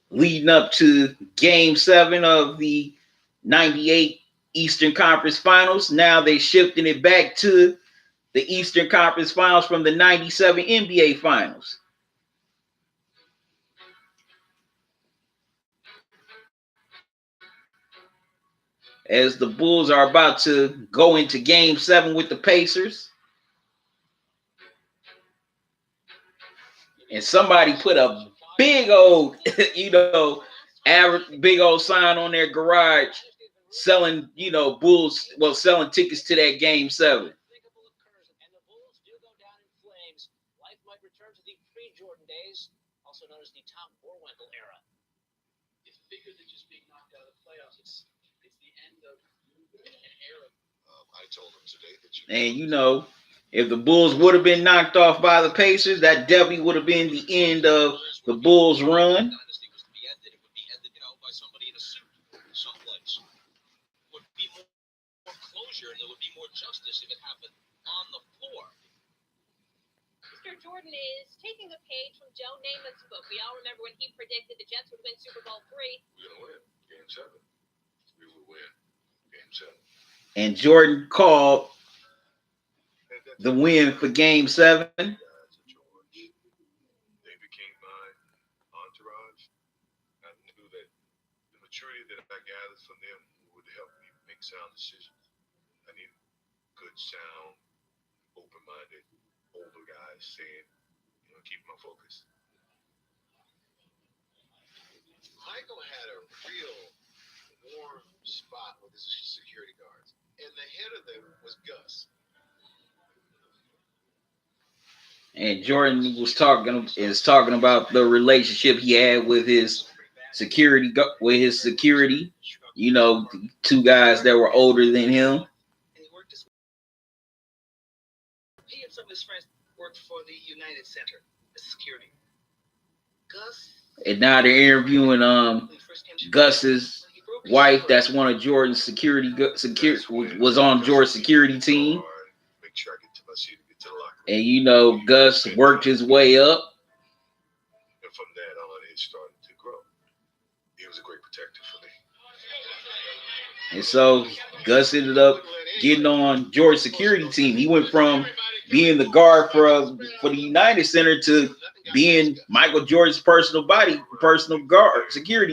Speaker 2: leading up to Game 7 of the 98 Eastern Conference Finals. Now they shifting it back to the Eastern Conference Finals from the 97 NBA Finals. As the Bulls are about to go into Game 7 with the Pacers. And somebody put a big old, you know, big old sign on their garage selling, you know, selling tickets to that Game 7.
Speaker 12: And the Bulls do go down in flames. Life might return to the pre-Jordan days, also known as the Tom Borwinkel era.
Speaker 13: It's bigger than just being knocked out of the playoffs. It's the end of an era.
Speaker 1: I told him today that
Speaker 2: and you know, if the Bulls would have been knocked off by the Pacers, that definitely would have been the end of the Bulls' run.
Speaker 10: Dynasty was to be ended. It would be ended, you know, by somebody in a suit someplace. It would be more closure, and there would be more justice if it happened on the floor.
Speaker 11: Mr. Jordan is taking a page from Joe Namath's book. We all remember when he predicted the Jets would win Super Bowl III.
Speaker 1: we're gonna win Game 7. We will win Game 7.
Speaker 2: And Jordan called the win for Game 7.
Speaker 1: They became my entourage. I knew that the maturity that I gathered from them would help me make sound decisions. I need good, sound, open-minded, older guys saying, you know, keep my focus.
Speaker 4: Michael had a real warm spot with his security guards, and the head of them was Gus.
Speaker 2: And Jordan is talking about the relationship he had with his security. You know, the 2 guys that were older than him.
Speaker 13: He and some of his friends worked for the United Center, the security. Gus.
Speaker 2: And now they're interviewing Gus's wife. That's one of Jordan's was on Jordan's security team.
Speaker 1: Make sure I get to my seat and get to the locker room.
Speaker 2: And you know, Gus worked his way up.
Speaker 1: And from that on, it started to grow. He was a great protector for me.
Speaker 2: And so Gus ended up getting on Jordan's security team. He went from being the guard for the United Center to being Michael Jordan's security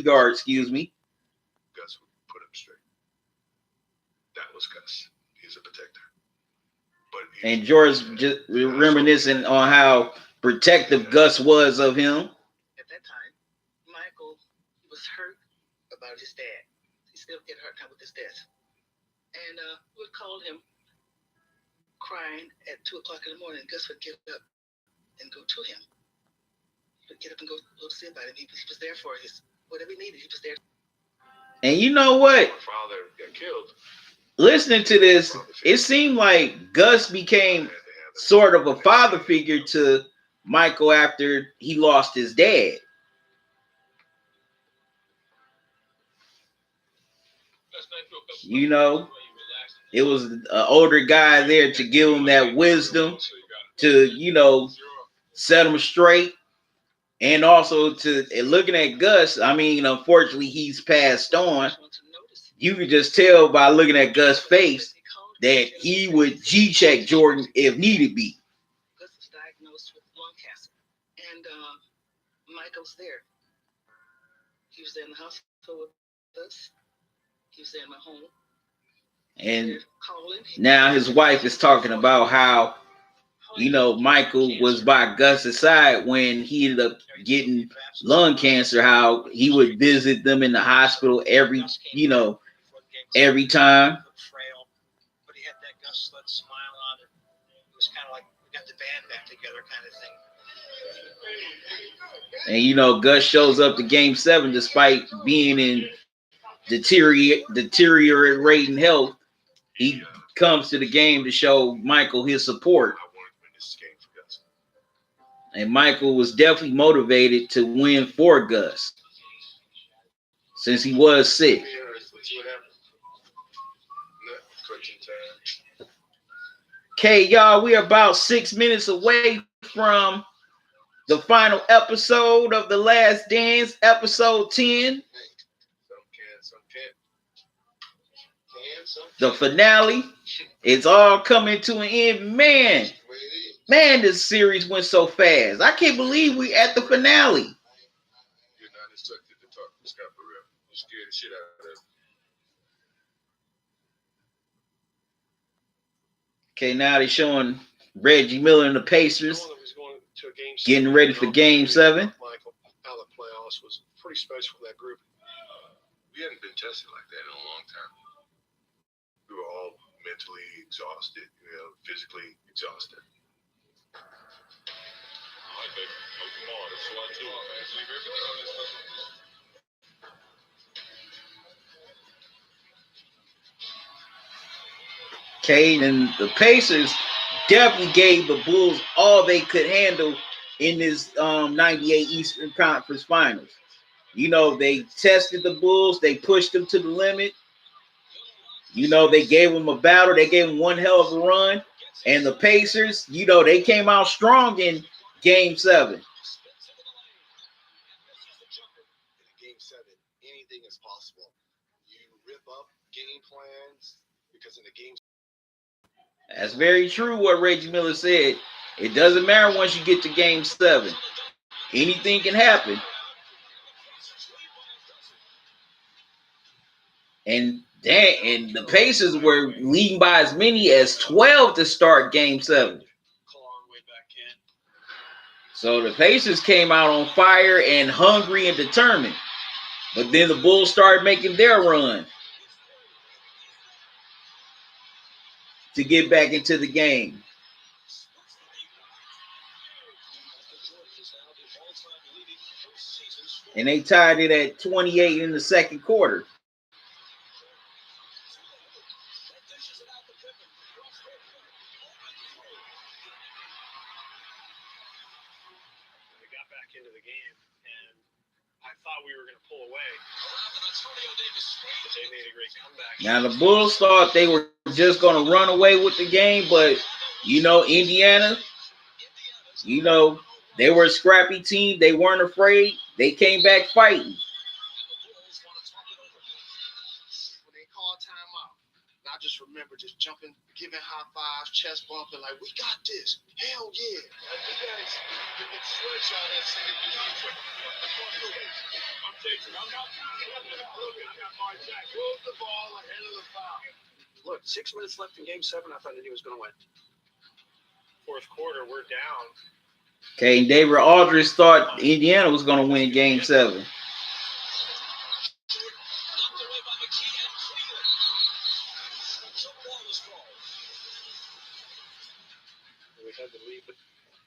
Speaker 2: guard, excuse me.
Speaker 1: was Gus. He's a protector. But
Speaker 2: and George just reminiscing on how protective Gus was of him.
Speaker 13: At that time, Michael was hurt about his dad. He still get hurt time with his death. And we would call him crying at 2 o'clock in the morning. Gus would get up and go to him. He would get up and go to see about him. He was there for his whatever he needed. He was there.
Speaker 2: And you know what?
Speaker 1: my father got killed.
Speaker 2: Listening to this, it seemed like Gus became sort of a father figure to Michael after he lost his dad. You know, it was an older guy there to give him that wisdom to, you know, set him straight. And also to looking at Gus, I mean, unfortunately, he's passed on. You could just tell by looking at Gus' face that he would G-check Jordan if needed be.
Speaker 13: Gus was diagnosed with lung cancer. And Michael's there. He was there in the hospital with us. He was there in my home.
Speaker 2: And now his wife is talking about how, you know, Michael was by Gus's side when he ended up getting lung cancer, how he would visit them in the hospital every time.
Speaker 12: But he had that Gus Slut smile on it. It was kind of like we got the band back together kind of thing.
Speaker 2: And, you know, Gus shows up to Game 7 despite being in deteriorating health. He comes to the game to show Michael his support.
Speaker 1: I wanted to win this game for Gus.
Speaker 2: And Michael was definitely motivated to win for Gus since he was sick. Okay, y'all, we are about 6 minutes away from the final episode of The Last Dance, episode 10. The finale. It's all coming to an end. Man, this series went so fast. I can't believe we at the finale.
Speaker 1: You're not instructed to talk to Scott for real. You scared the shit out of him.
Speaker 2: Okay, now they're showing Reggie Miller and the Pacers getting ready for Game 7.
Speaker 3: Michael, how the playoffs was pretty special for that group.
Speaker 1: We hadn't been tested like that in a long time. We were all mentally exhausted, you know, physically exhausted.
Speaker 2: Okay, and the Pacers definitely gave the Bulls all they could handle in this 98 Eastern Conference Finals. You know, they tested the Bulls. They pushed them to the limit. You know, they gave them a battle. They gave them one hell of a run. And the Pacers, you know, they came out strong in Game 7.
Speaker 4: In Game 7, anything is possible. You rip up game plans because in the game.
Speaker 2: That's very true what Reggie Miller said. It doesn't matter once you get to Game 7. Anything can happen. And the Pacers were leading by as many as 12 to start Game 7. So the Pacers came out on fire and hungry and determined. But then the Bulls started making their run to get back into the game. And they tied it at 28 in the second quarter.
Speaker 12: Into the game, and I thought we were going to pull away. But they made a great comeback.
Speaker 2: Now the Bulls thought they were just going to run away with the game, but you know, Indiana, you know, they were a scrappy team. They weren't afraid. They came back fighting.
Speaker 13: When they called timeout, I just remember just jumping, giving high fives, chest bumping, like, we got this. Hell yeah.
Speaker 3: You guys, it's switch on this thing. I'm taking. I'm not trying to look at that Mark Jack. Move the ball ahead of the foul.
Speaker 14: look, 6 minutes left in Game 7. I thought Indy was going to win.
Speaker 7: Fourth quarter, we're down.
Speaker 2: Okay, and David Aldridge thought Indiana was going to win Game 7.
Speaker 7: We had the lead, but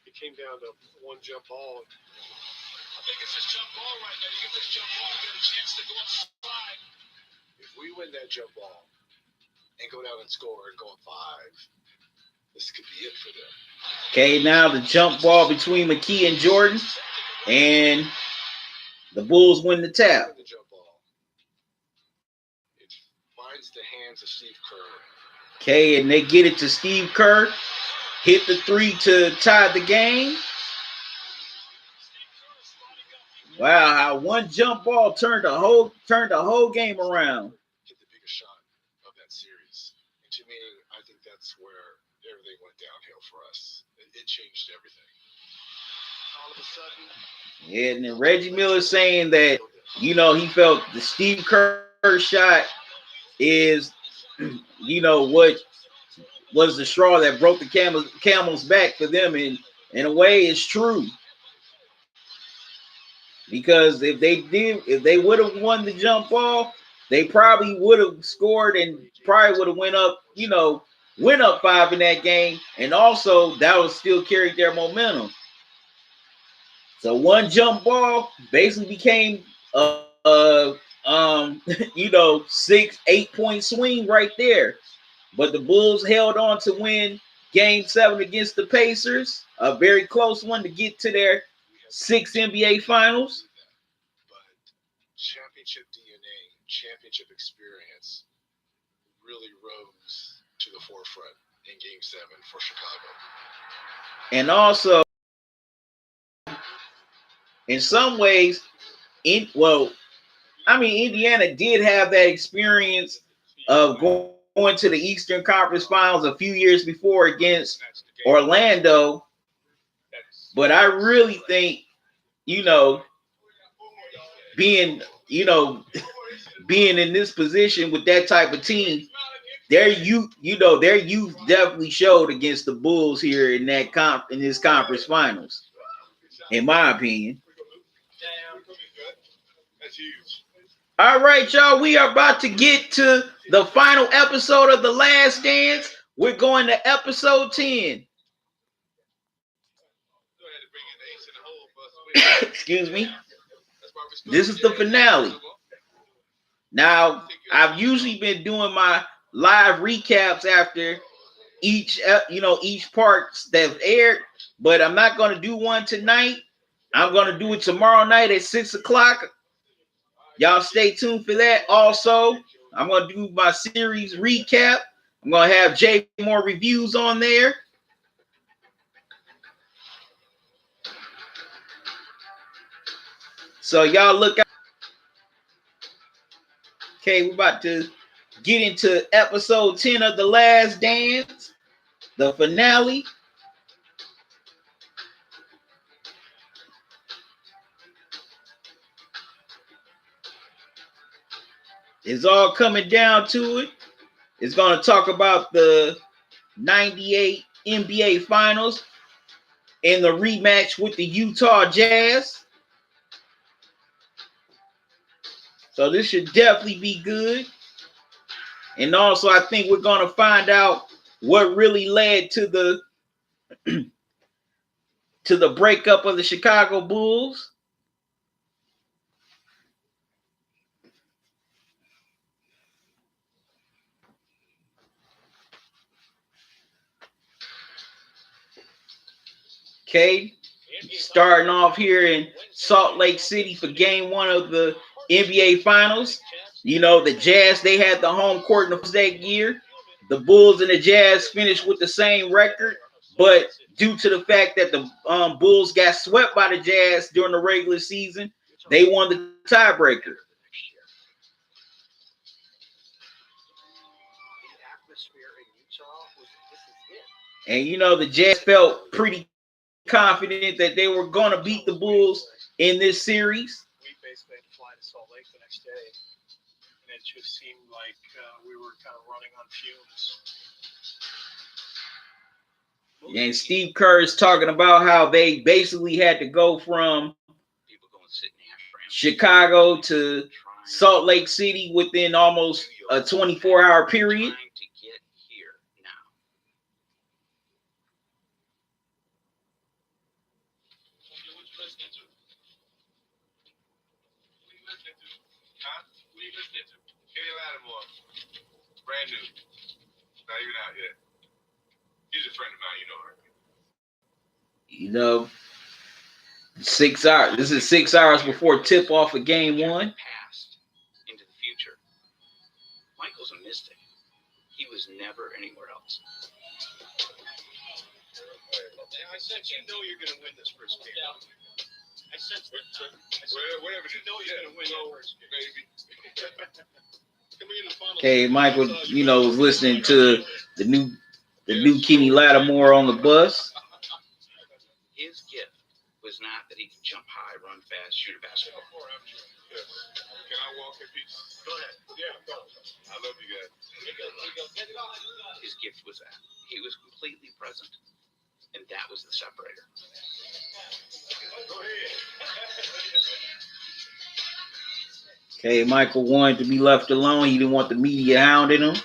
Speaker 7: it came down to one jump ball.
Speaker 3: I think it's this jump ball right now. You get this jump ball, you get a chance to go upside.
Speaker 4: If we win that jump ball and go down and score and go up 5, this could be it for them.
Speaker 2: Okay, now the jump ball between McKee and Jordan, and the Bulls win the tap.
Speaker 4: The jump ball. It finds the hands of Steve Kerr.
Speaker 2: Okay, and they get it to Steve Kerr. Hit the 3 to tie the game. Wow, how one jump ball turned the whole game around.
Speaker 4: Hit the biggest shot of that series. And to me, I think that's where everything went downhill for us. It changed everything. All of a sudden.
Speaker 2: Yeah, and then Reggie Miller saying that, you know, he felt the Steve Kerr shot is, you know, what was the straw that broke the camel's back for them. And in a way, it's true. Because if they would have won the jump ball, they probably would have scored and probably would have went up 5 in that game. And also that would still carry their momentum. So one jump ball basically became a 6-8 point swing right there. But the Bulls held on to win Game 7 against the Pacers, a very close one to get to their 6th NBA Finals.
Speaker 4: But championship DNA, championship experience really rose to the forefront in Game 7 for Chicago.
Speaker 2: And also, in some ways, Indiana did have that experience of going to the Eastern Conference Finals a few years before against Orlando. But I really think, being in this position with that type of team, their youth definitely showed against the Bulls here in this conference finals, in my opinion.
Speaker 3: That's huge.
Speaker 2: All right, y'all. We are about to get to the final episode of The Last Dance. We're going to episode 10. Excuse me. This is the finale. Now, I've usually been doing my live recaps after each part that's aired, but I'm not going to do one tonight. I'm going to do it tomorrow night at 6 o'clock. Y'all stay tuned for that. Also, I'm going to do my series recap. I'm going to have Jay more reviews on there. So y'all look out. Okay, we're about to get into episode 10 of The Last Dance, the finale. It's all coming down to it. It's going to talk about the 98 NBA Finals and the rematch with the Utah Jazz. So this should definitely be good. And also, I think we're going to find out what really led to the breakup of the Chicago Bulls. Okay, starting off here in Salt Lake City for Game 1 of the NBA Finals. The Jazz, they had the home court in the first that year. The Bulls and the Jazz finished with the same record, but due to the fact that the Bulls got swept by the Jazz during the regular season, they won the tiebreaker. And the Jazz felt pretty confident that they were going to beat the Bulls in this series.
Speaker 7: We basically had to fly to Salt Lake the next day and then
Speaker 6: it just seemed like we were kind of running on fumes.
Speaker 2: And Steve Kerr is talking about how they basically had to go from Chicago to Salt Lake City within almost a 24-hour period.
Speaker 1: Brand new. Not even out yet. He's a friend of mine, you know her.
Speaker 2: 6 hours. This is 6 hours before tip off of game one.
Speaker 15: Past into the future. Michael's a mystic. He was never anywhere else.
Speaker 3: I sense you know you're going to win this first game. I sense that.
Speaker 1: Whatever it is,
Speaker 3: you know you're going to win that first game.
Speaker 1: Maybe.
Speaker 2: Okay, Michael, was listening to the new Kenny Lattimore on the bus.
Speaker 15: His gift was not that he could jump high, run fast, shoot a basketball.
Speaker 1: Can I walk in peace? Go ahead. Yeah, go. I love you guys.
Speaker 15: His gift was that. He was completely present. And that was the separator.
Speaker 1: Go ahead.
Speaker 2: Okay, Michael wanted to be left alone. He didn't want the media hounding him.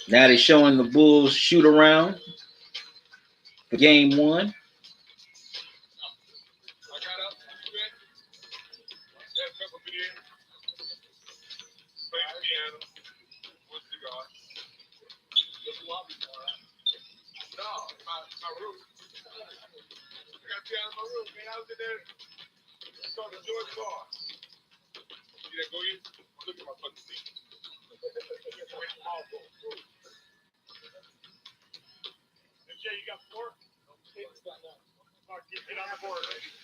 Speaker 2: Now they're showing the Bulls shoot around for game one.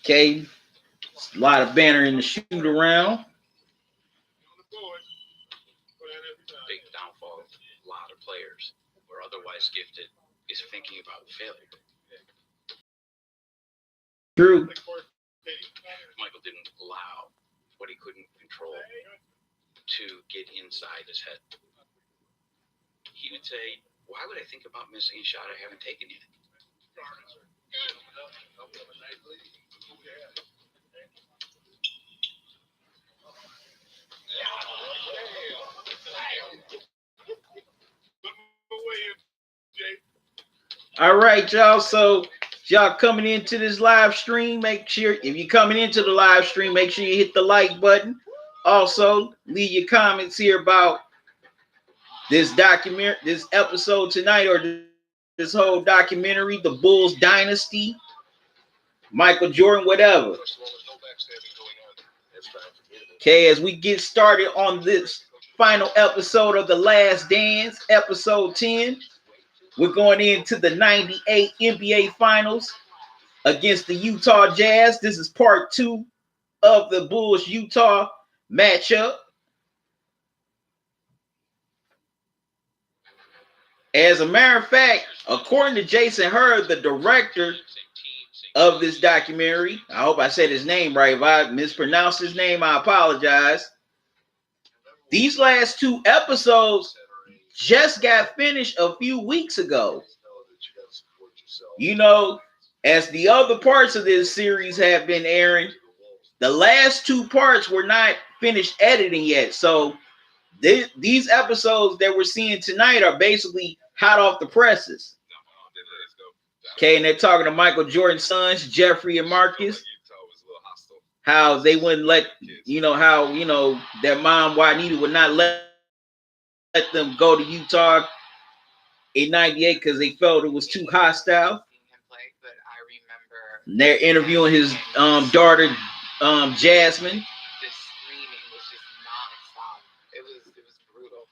Speaker 2: Okay, a lot of banner in the shoot around.
Speaker 15: Big downfall of a lot of players who are otherwise gifted is thinking about failure.
Speaker 2: True.
Speaker 15: Michael didn't allow what he couldn't control to get inside his head. He would say, why would I think about missing a shot I haven't taken yet?
Speaker 2: All right, y'all. So y'all coming into this live stream, make sure if you're coming into the live stream, make sure you hit the like button. Also, leave your comments here about this document, this episode tonight, or this whole documentary, The Bulls Dynasty, Michael Jordan, whatever. Okay, as we get started on this final episode of The Last Dance, episode 10, we're going into the 98 NBA Finals against the Utah Jazz. This is part 2 of the Bulls-Utah matchup. As a matter of fact, according to Jason Hurd, the director of this documentary, I hope I said his name right. If I mispronounced his name, I apologize. These last 2 episodes just got finished a few weeks ago. As the other parts of this series have been airing, the last 2 parts were not finished editing yet. So these episodes that we're seeing tonight are basically hot off the presses. Okay, and they're talking to Michael Jordan's sons, Jeffrey and Marcus, how they wouldn't let, their mom, Juanita, would not let them go to Utah in 98 because they felt it was too hostile. And they're interviewing his daughter, Jasmine.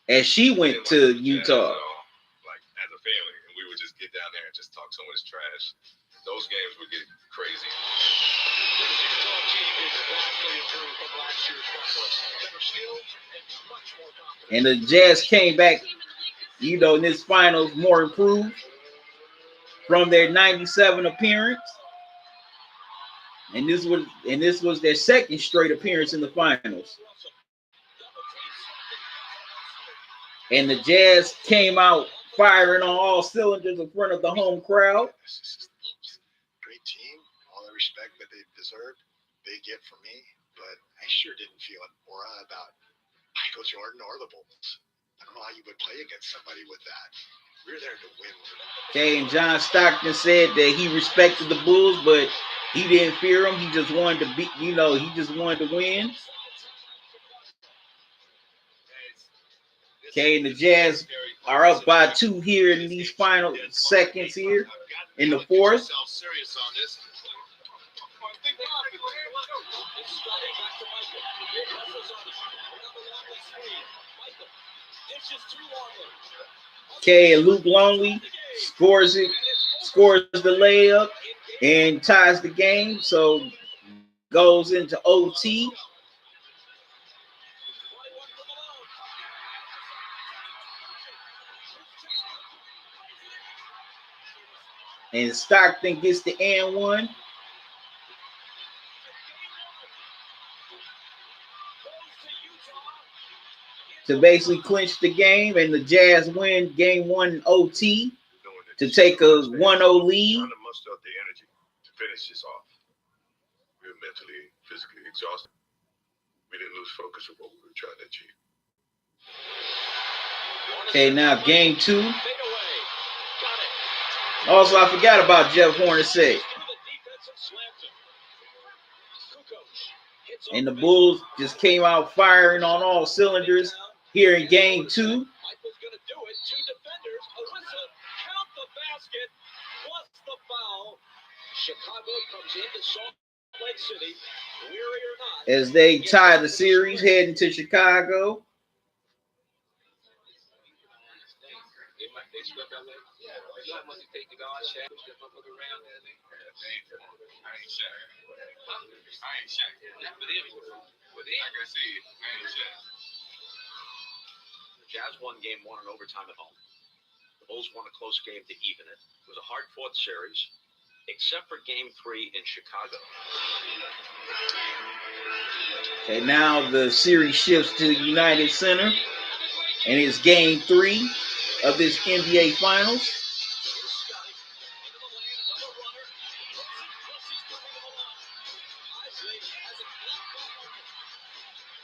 Speaker 2: And she went to Utah.
Speaker 1: Like as a family, and we would just get down there and just talk so much trash. Those games would get crazy.
Speaker 2: And the Jazz came back, in this finals more improved from their 97 appearance. And this was their second straight appearance in the finals. And the Jazz came out firing on all cylinders in front of the home crowd.
Speaker 4: Great team, all the respect that they deserve, they get from me. But I sure didn't feel an aura about Michael Jordan or the Bulls. I don't know how you would play against somebody with that. We're there to win.
Speaker 2: Okay, and John Stockton said that he respected the Bulls, but he didn't fear them. He just wanted to beat, he just wanted to win. Okay, and the Jazz are up by 2 here in these final seconds here in the fourth. Okay, and Luke Longley scores the layup and ties the game, so goes into OT. And Stockton gets the and one to basically clinch the game, and the Jazz win game 1 in OT to take a 1-0 lead.
Speaker 1: Trying to muster up the energy to finish this off. We were mentally, physically exhausted. We didn't lose focus of what we were trying to achieve.
Speaker 2: Okay, now game 2. Also, I forgot about Jeff Hornacek. And the Bulls just came out firing on all cylinders here in game 2. As they tie the series heading to Chicago.
Speaker 10: The Jazz won game 1 in overtime at home. The Bulls won a close game to even it. It was a hard-fought series, except for game 3 in Chicago.
Speaker 2: Okay, now the series shifts to United Center, and it's game 3 of this NBA Finals.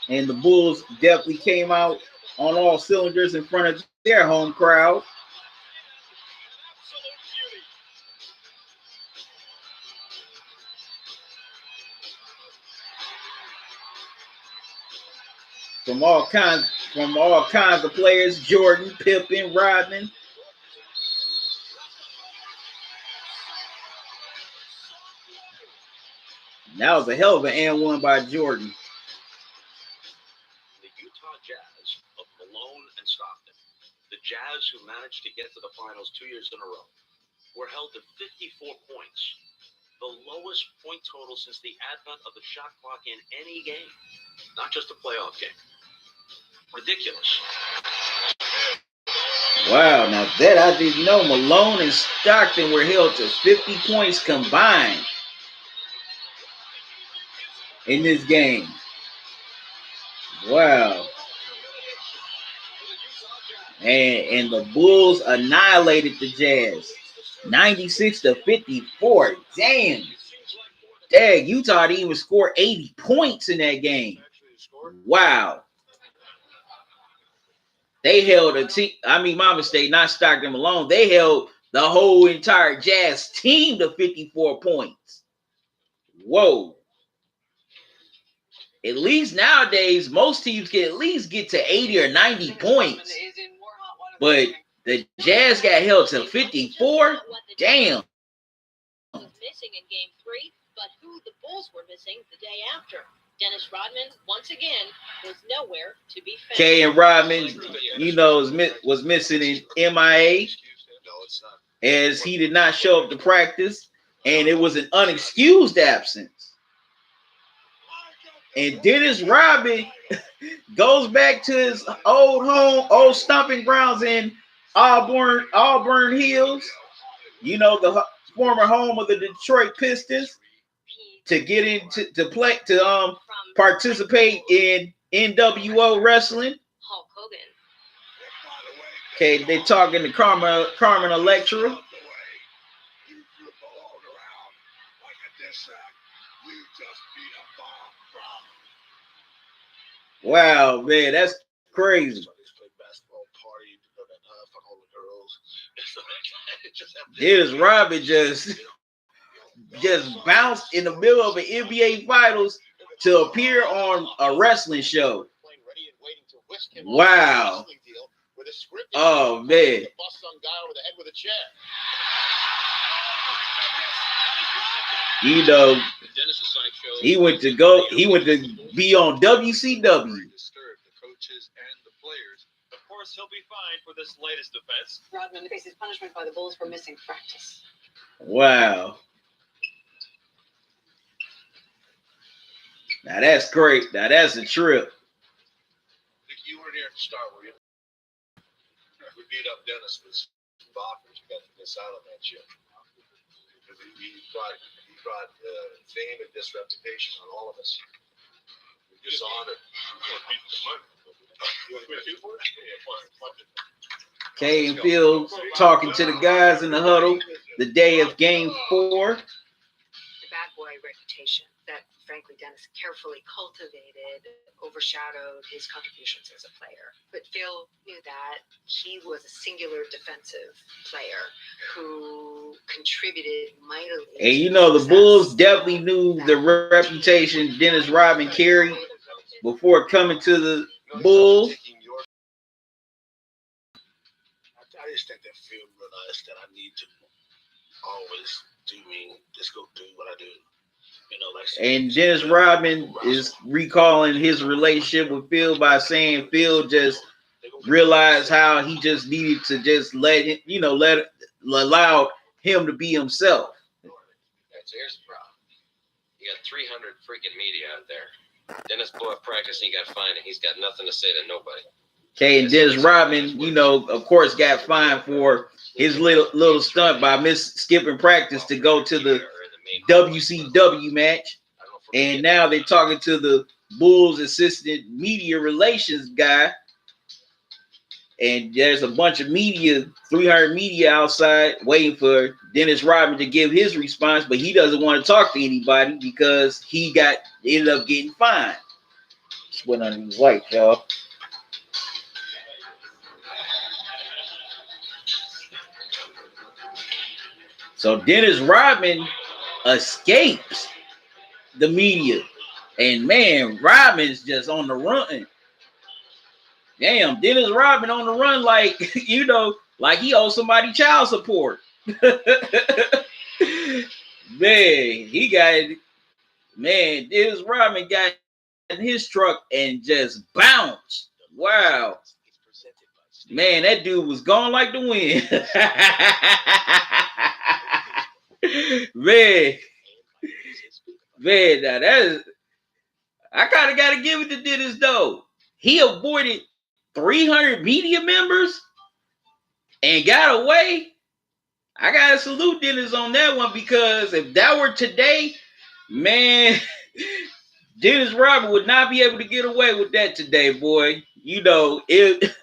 Speaker 2: And the Bulls definitely came out on all cylinders in front of their home crowd. From all kinds of players, Jordan, Pippen, Rodman. That was a hell of an and one by Jordan.
Speaker 10: The Utah Jazz of Malone and Stockton, the Jazz who managed to get to the finals 2 years in a row, were held to 54 points, the lowest point total since the advent of the shot clock in any game, not just a playoff game. Ridiculous.
Speaker 2: Wow, now that I didn't know. Malone and Stockton were held to 50 points combined in this game. Wow. And the Bulls annihilated the Jazz. 96-54. Damn. Dang, Utah didn't even score 80 points in that game. Wow. They held a team. My mistake, not Stockton Malone. They held the whole entire Jazz team to 54 points. Whoa. At least nowadays, most teams can at least get to 80 or 90 points. But the Jazz got held to 54? Damn.
Speaker 11: Missing in game 3, but who the Bulls were missing the day after. Dennis Rodman, once again, was nowhere to be found.
Speaker 2: K and Rodman, was missing in MIA as he did not show up to practice, and it was an unexcused absence. And Dennis Rodman goes back to his old stomping grounds in Auburn Hills, the former home of the Detroit Pistons. to get into to play to participate in NWO wrestling.
Speaker 11: Hulk Hogan.
Speaker 2: Okay, they talking to Carmen Electra. Wow, man, that's crazy. Dennis Rodman just bounced in the middle of an NBA Finals to appear on a wrestling show. Wow. Oh, man. You know, he went to be on WCW.
Speaker 12: Of course, he'll be fine for this latest offense.
Speaker 11: Rodman faces punishment by the Bulls for missing practice.
Speaker 2: Wow. Now that's great. Now that's a trip.
Speaker 1: You weren't here to start, were you? We beat up Dennis with some boppers. We got to miss out on that shit. He brought fame and disreputation on all of us. We dishonored.
Speaker 2: Kay and Phil talking to the guys in the huddle the day of Game 4.
Speaker 11: The bad boy reputation that, frankly, Dennis carefully cultivated overshadowed his contributions as a player. But Phil knew that he was a singular defensive player who contributed mightily.
Speaker 2: And you know, the Bulls definitely knew the reputation Dennis Rodman carried before coming to the Bulls.
Speaker 1: I just think that Phil realized that I need to always just go do what I do. You know, like.
Speaker 2: And Dennis Rodman is recalling his relationship with Phil by saying Phil just realized how he just needed to just allow him to be himself.
Speaker 10: So here's the problem. You got 300 freaking media out there. Dennis blew up practice and he got fined and he's got nothing to say to nobody.
Speaker 2: Okay, and Dennis Rodman, of course, got fined for his little stunt by skipping practice to go to the WCW match. And now they're talking to the Bulls assistant media relations guy. And there's a bunch of media, 300 media outside waiting for Dennis Rodman to give his response, but he doesn't want to talk to anybody because he ended up getting fined. Just went on his light, y'all. So Dennis Rodman escapes the media. And man, Rodman's just on the run. Damn, Dennis Rodman on the run like, like he owes somebody child support. Dennis Rodman got in his truck and just bounced. Wow. Man, that dude was gone like the wind. Man, now that is, I kind of got to give it to Dennis though. He avoided 300 media members and got away. I got to salute Dennis on that one because if that were today, man, Dennis Rodman would not be able to get away with that today, boy. If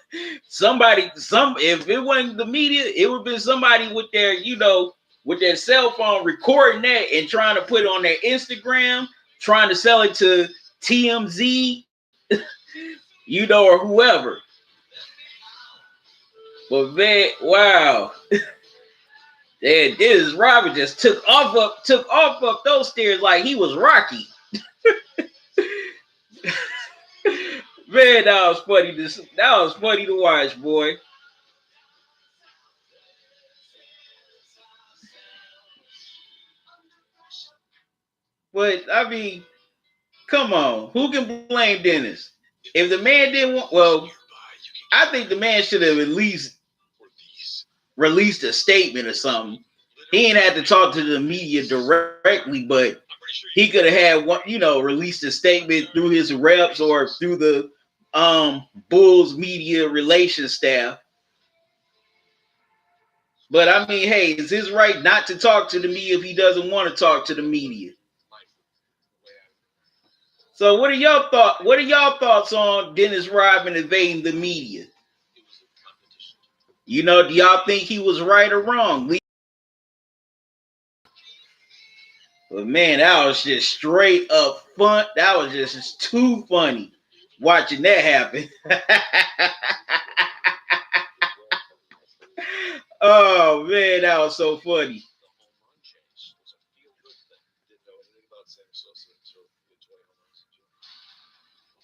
Speaker 2: it wasn't the media, it would have been somebody with their cell phone recording that and trying to put it on their Instagram, trying to sell it to TMZ, or whoever. But man, wow. And Dennis Rodman just took off up those stairs like he was Rocky. Man, that was funny to watch, boy. But I mean, come on, who can blame Dennis? If the man didn't want, I think the man should have at least released a statement or something. He ain't had to talk to the media directly, but he could have had one, released a statement through his reps or through the Bulls media relations staff. But I mean, hey, it's his right not to talk to the media if he doesn't want to talk to the media. So what are y'all thought? What are y'all thoughts on Dennis Rodman invading the media? You know, do y'all think he was right or wrong? But man, that was just straight up fun. That was just too funny watching that happen. Oh man, that was so funny.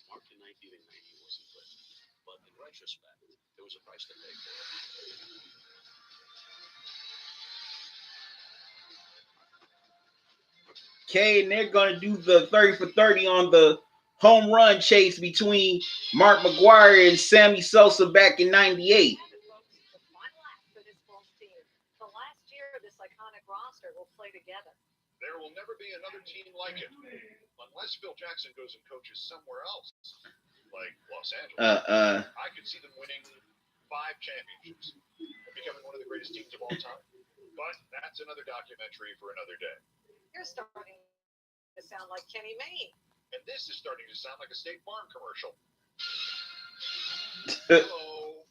Speaker 10: Marked in 1990 was impressive, but in retrospect, there was a price to pay for it.
Speaker 2: Okay, and they're gonna do the 30 for 30 on the home run chase between Mark McGwire and Sammy Sosa back in '98.
Speaker 3: There will never be another team like it, unless Phil Jackson goes and coaches somewhere else, like Los Angeles. I could see them winning 5 championships and becoming one of the greatest teams of all time. But that's another documentary for another day.
Speaker 5: You're starting to sound like Kenny Mayne.
Speaker 3: And this is starting to sound like a State Farm commercial.
Speaker 2: Hello.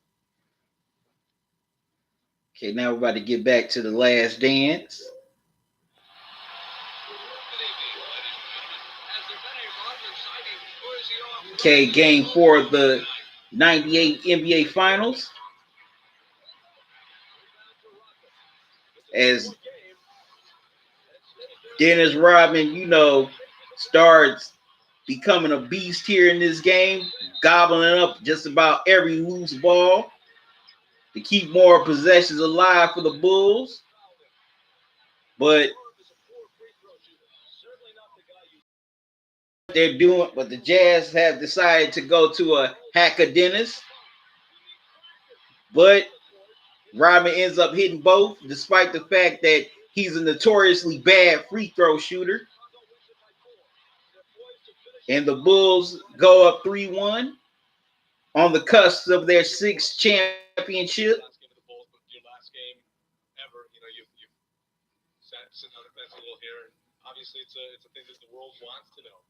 Speaker 2: Okay, now we're about to get back to the last dance. Okay, game 4 of the 98 NBA Finals. As Dennis Rodman, you know, starts becoming a beast here in this game, gobbling up just about every loose ball to keep more possessions alive for the Bulls. But they're doing, but the Jazz have decided to go to a hack of Dennis. But Rodman ends up hitting both, despite the fact that he's a notoriously bad free throw shooter. And the Bulls go up 3-1 on the cusp of their 6th championship.
Speaker 16: Your last game ever, you know, you've sat on the fence a little here, and obviously it's a thing that the world wants to know.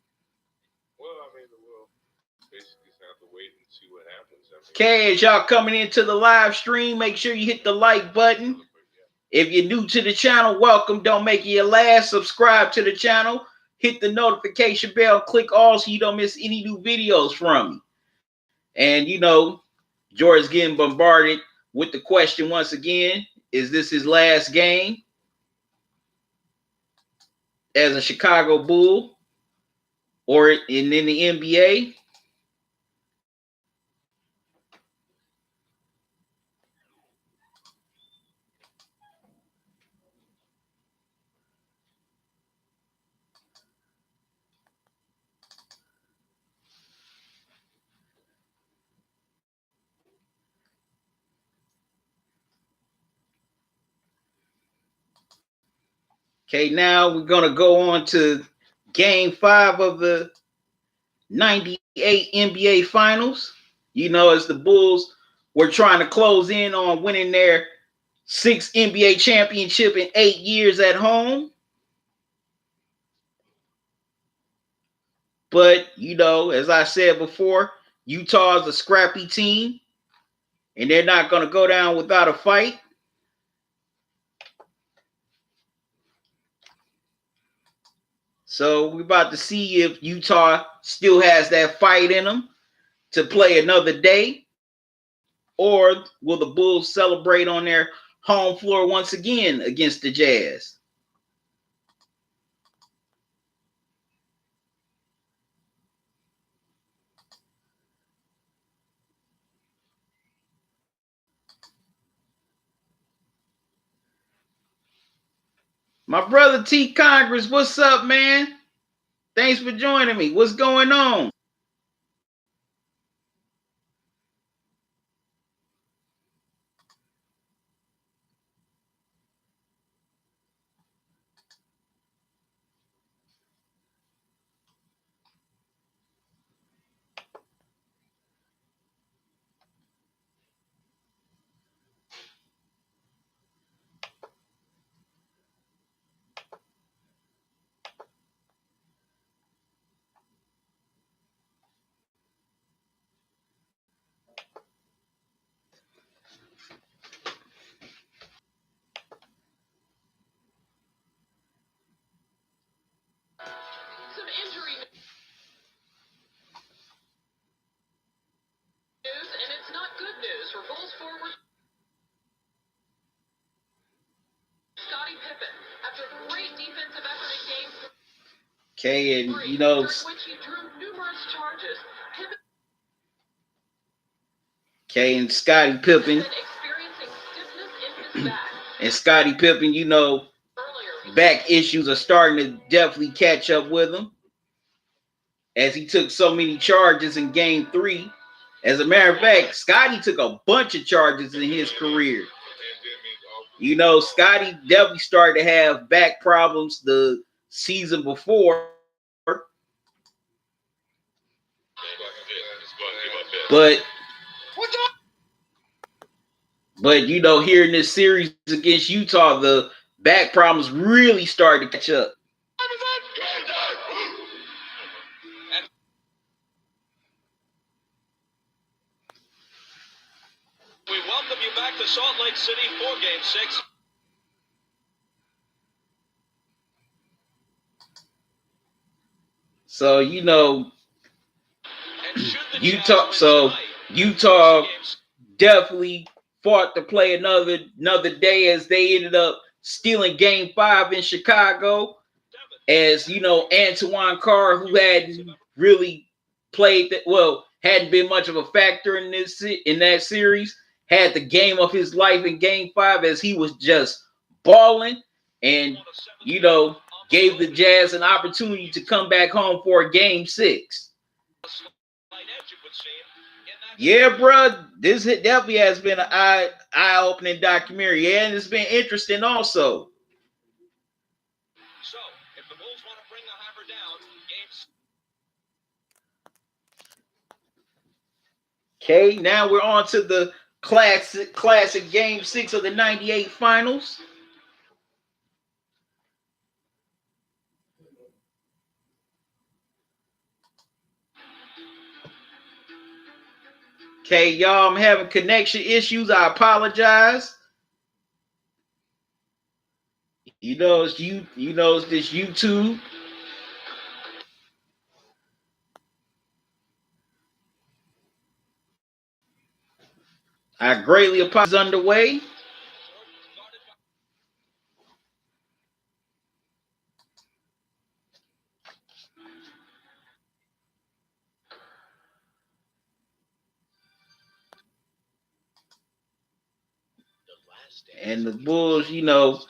Speaker 16: Well, I mean, the world basically have to wait and see what happens.
Speaker 2: Okay, as y'all coming into the live stream, make sure you hit the like button. If you're new to the channel, welcome. Don't make it your last. Subscribe to the channel. Hit the notification bell. Click all so you don't miss any new videos from me. And, you know, George's getting bombarded with the question once again. Is this his last game as a Chicago Bull or in the NBA? Okay, now we're going to go on to game 5 of the 98 NBA Finals. You know, as the Bulls were trying to close in on winning their 6th NBA championship in 8 years at home. But, you know, as I said before, Utah is a scrappy team, and they're not going to go down without a fight. So we're about to see if Utah still has that fight in them to play another day, or will the Bulls celebrate on their home floor once again against the Jazz? My brother T Congress, what's up, man? Thanks for joining me. What's going on?
Speaker 17: injury news, and it's not good news for Bulls forward Scottie Pippen. After a great defensive effort in Game 3,
Speaker 2: Okay, and
Speaker 17: during which he drew numerous charges, Pippen
Speaker 2: okay, and Scottie Pippen.
Speaker 17: experiencing stiffness in his back.
Speaker 2: And Scottie Pippen, you know, back issues are starting to definitely catch up with him, as he took so many charges in Game 3. As a matter of fact, Scottie took a bunch of charges in his career. You know, Scottie definitely started to have back problems the season before. But you know, here in this series against Utah, the back problems really started to catch up.
Speaker 10: We welcome you back to Salt Lake City for Game 6.
Speaker 2: So, you know, Utah definitely fought to play another day, as they ended up stealing Game 5 in Chicago. As you know, Antoine Carr, who hadn't really played that well, hadn't been much of a factor in that series, had the game of his life in Game 5, as he was just balling, and you know, gave the Jazz an opportunity to come back home for Game 6. Yeah, bro, this definitely has been an eye-opening documentary, and it's been interesting also.
Speaker 10: So, if the Bulls want to bring the hammer down,
Speaker 2: Okay, now we're on to the classic Game 6 of the 98 finals. Okay, y'all, I'm having connection issues. I apologize. You know, it's this YouTube. I greatly apologize. Underway. And the Bulls, you know,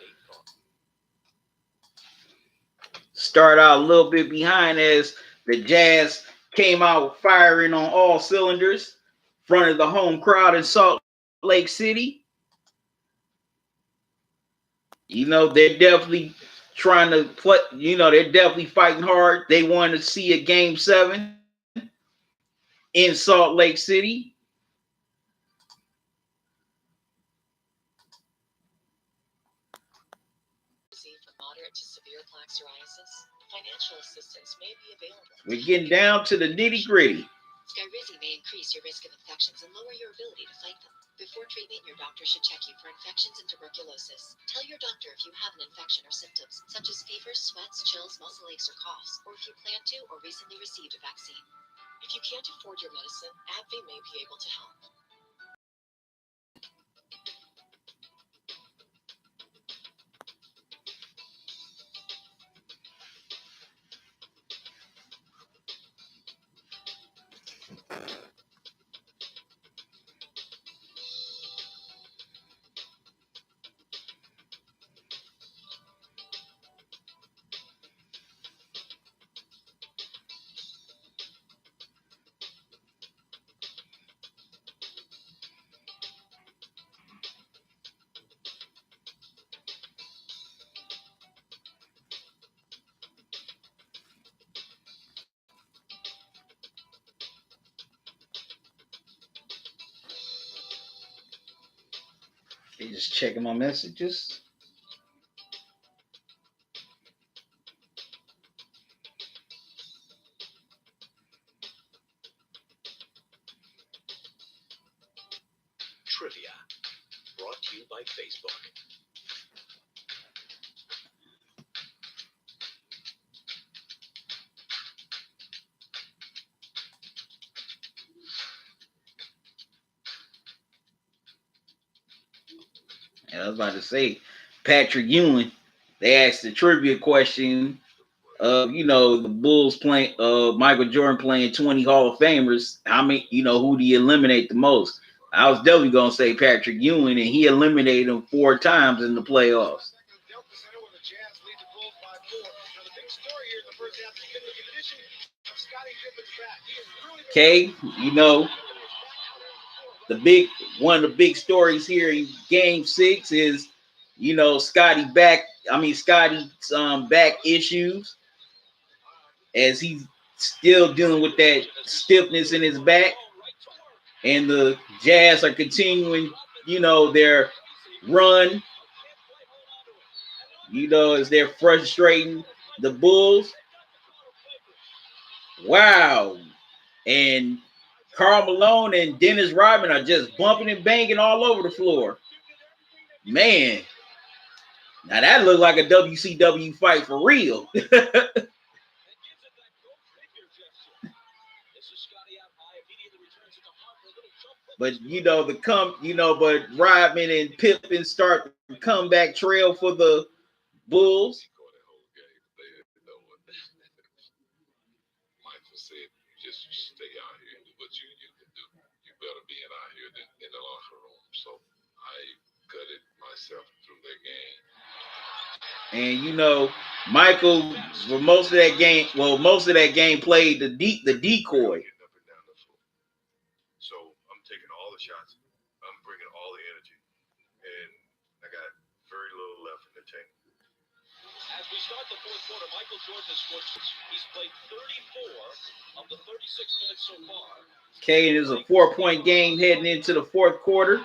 Speaker 2: start out a little bit behind, as the Jazz came out firing on all cylinders in front of the home crowd in Salt Lake City. You know, they're definitely trying to play, you know, they're definitely fighting hard. They want to see a Game 7 in Salt Lake City.
Speaker 18: Moderate to severe plaque psoriasis, financial assistance may be available.
Speaker 2: We're getting down to the nitty-gritty.
Speaker 18: Skyrizi may increase your risk of infections and lower your ability to fight them. Before treatment, your doctor should check you for infections and tuberculosis. Tell your doctor if you have an infection or symptoms, such as fever, sweats, chills, muscle aches, or coughs, or if you plan to or recently received a vaccine. If you can't afford your medicine, AbbVie may be able to help.
Speaker 2: Okay, just checking my messages.
Speaker 10: Trivia, brought to you by Facebook.
Speaker 2: And I was about to say, Patrick Ewing, they asked the trivia question of, the Bulls playing, Michael Jordan playing 20 Hall of Famers. How many, who do you eliminate the most? I was definitely going to say Patrick Ewing, and he eliminated him 4 times in the playoffs. Okay, one of the big stories here in Game 6 is, Scotty's back issues, as he's still dealing with that stiffness in his back, and the Jazz are continuing, their run, as they're frustrating the Bulls. Wow. And Karl Malone and Dennis Rodman are just bumping and banging all over the floor. Man, now that looked like a WCW fight for real. But but Rodman and Pippen start the comeback trail for the Bulls.
Speaker 1: Michael said, just stay out here and do what you can do. You better be out here than in the locker room. So I gutted myself through that game.
Speaker 2: And Michael, for most of that game played the decoy.
Speaker 1: So I'm taking all the shots. I'm bringing all the energy. And I got very little left in the tank.
Speaker 10: As we start the fourth quarter, Michael Jordan has scored. He's played 34 of the 36 minutes so far.
Speaker 2: Okay, it is a 4-point game heading into the fourth quarter.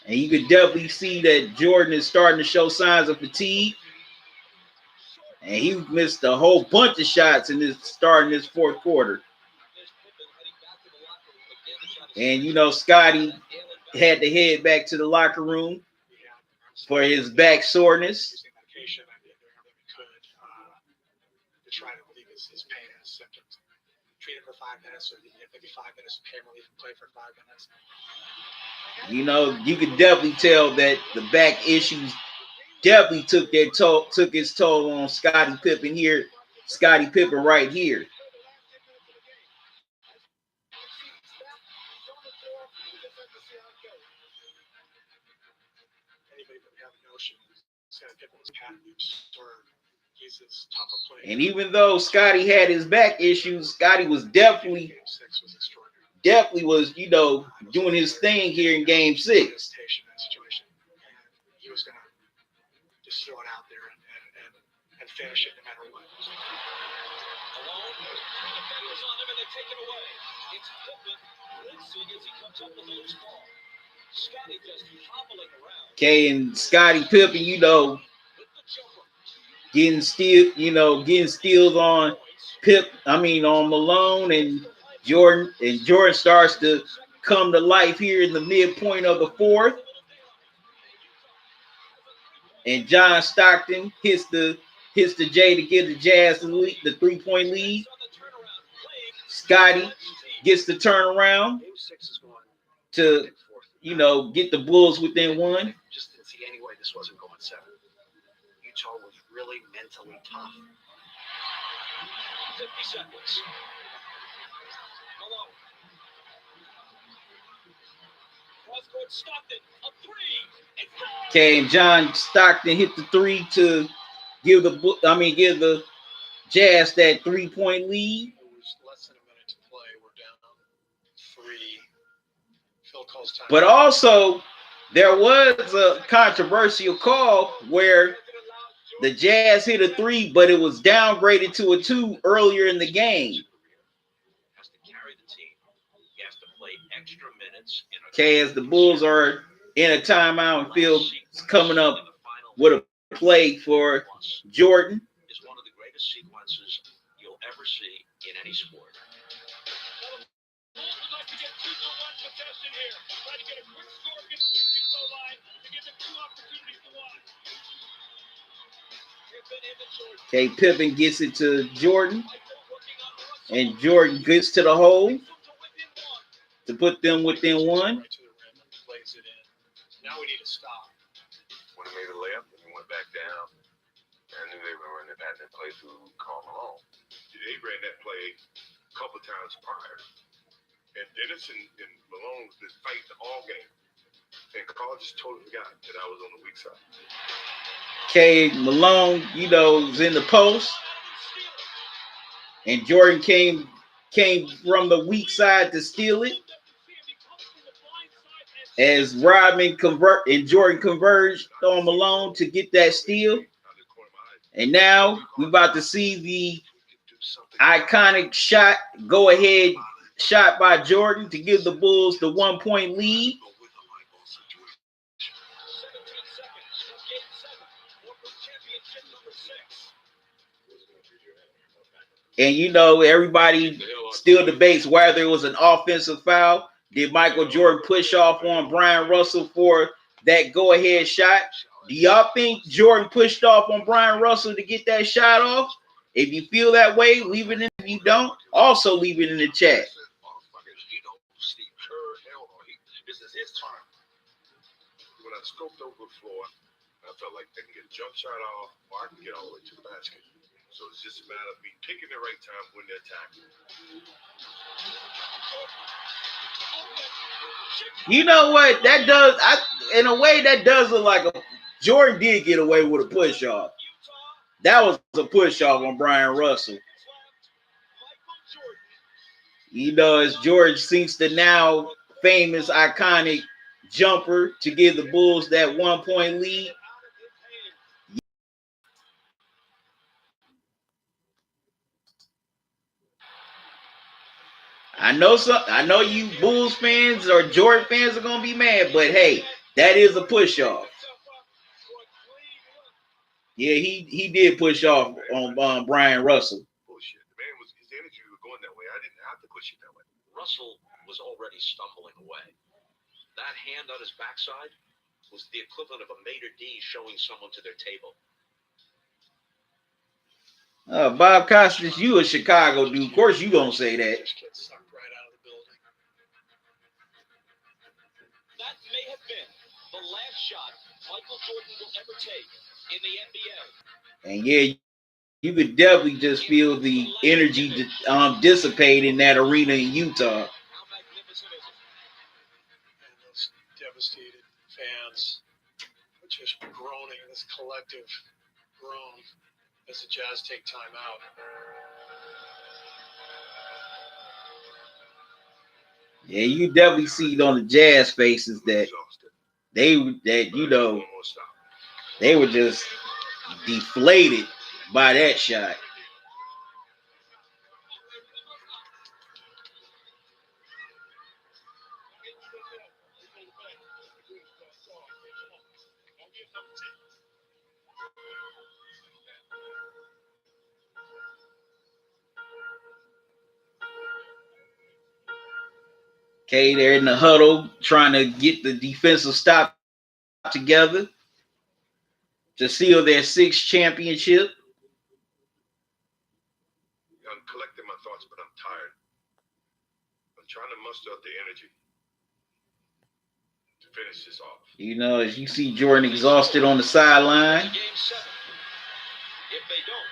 Speaker 2: And you could definitely see that Jordan is starting to show signs of fatigue. And he missed a whole bunch of shots in starting this fourth quarter. And Scotty had to head back to the locker room for his back soreness.
Speaker 14: To try to relieve his pain and his symptoms. Treat him for 5 minutes, or maybe 5 minutes of pain relief, and play for 5 minutes.
Speaker 2: You could definitely tell that the back issues definitely took its toll on Scottie Pippen right here.
Speaker 14: Anybody would have a notion Scottie Pippen was patently absurd. He's as tough a player.
Speaker 2: And even though Scotty had his back issues, Scotty was definitely was doing his thing here in Game 6.
Speaker 14: He was going to just throw it out there and finish it no matter what.
Speaker 10: Alone, the defenders on him and they take it away. It's Pippen blitzing as he comes up with those ball. Scotty just hobbling around.
Speaker 2: Okay, and Scottie Pippen, getting steals on on Malone and Jordan. And Jordan starts to come to life here in the midpoint of the fourth. And John Stockton hits the J to give the Jazz the 3-point lead. Scotty gets the turnaround to get the Bulls within 1.
Speaker 14: Just didn't see any way this wasn't going 7. Utah was really mentally tough.
Speaker 10: 50 seconds. Malone. Cross-court Stockton, a 3.
Speaker 2: Okay, and John Stockton hit the 3 to give the Jazz that 3-point lead.
Speaker 14: It was less than a minute to play. We're down 3. Phil calls time.
Speaker 2: But also, there was a controversial call where the Jazz hit a 3, but it was downgraded to a 2 earlier in the game.
Speaker 10: Has to carry the team. He has to play extra minutes.
Speaker 2: Okay, as the Bulls are in a timeout and Phil's coming up with a play for Jordan.
Speaker 10: Is one of the greatest sequences you'll ever see in any sport. Bulls would like to get 2-for-1 possession here. Try to get a quick score against the free throw line to give them 2 opportunities to watch.
Speaker 2: Okay, Pippen gets it to Jordan. And Jordan gets to the hole to put them within 1.
Speaker 14: lays it in. Now we need to stop.
Speaker 1: When they made a layup and he went back down, I knew they were running that play through Karl Malone. They ran that play a couple times prior. And Dennis and Malone was been fighting all game. And Karl just totally forgot that I was on the weak side.
Speaker 2: Okay, Malone, was in the post. And Jordan came from the weak side to steal it. As Rodman and Jordan converged on Malone to get that steal. And now we're about to see the iconic shot, go ahead shot by Jordan to give the Bulls the 1-point lead. And everybody still debates whether it was an offensive foul. Did Michael Jordan push off on Brian Russell for that go-ahead shot? Do y'all think Jordan pushed off on Brian Russell to get that shot off? If you feel that way, leave it in. If you don't, also leave it in the chat.
Speaker 1: This is his turn. When I scoped over the floor, I felt like I can get a jump shot off, or I can get all the way to the basket. So it's just a matter of me picking the right time when they're attacking.
Speaker 2: You know what? That does, in a way, that does look like Jordan did get away with a push off. That was a push off on Brian Russell. As George sinks the now famous, iconic jumper to give the Bulls that 1-point lead. I know you Bulls fans or Jordan fans are gonna be mad, but hey, that is a push off. Yeah, he did push off on Brian Russell.
Speaker 1: Bullshit. The man his energy was going that way. I didn't have to push it that way.
Speaker 10: Russell was already stumbling away. That hand on his backside was the equivalent of a maitre d' showing someone to their table.
Speaker 2: Bob Costas, you a Chicago dude. Of course you gonna say that.
Speaker 12: That may have been the last shot Michael Jordan will ever take in the NBA.
Speaker 2: And yeah, you could definitely just feel the energy dissipate in that arena in Utah.
Speaker 14: And those devastated fans are just groaning, this collective groan as the Jazz take time out.
Speaker 2: Yeah, you definitely see it on the Jazz faces that they were just deflated by that shot. Okay, they're in the huddle trying to get the defensive stop together to seal their 6th championship.
Speaker 1: I'm collecting my thoughts, but I'm tired. I'm trying to muster up the energy to finish this off.
Speaker 2: As you see Jordan exhausted on the sideline.
Speaker 12: Game 7. If they don't,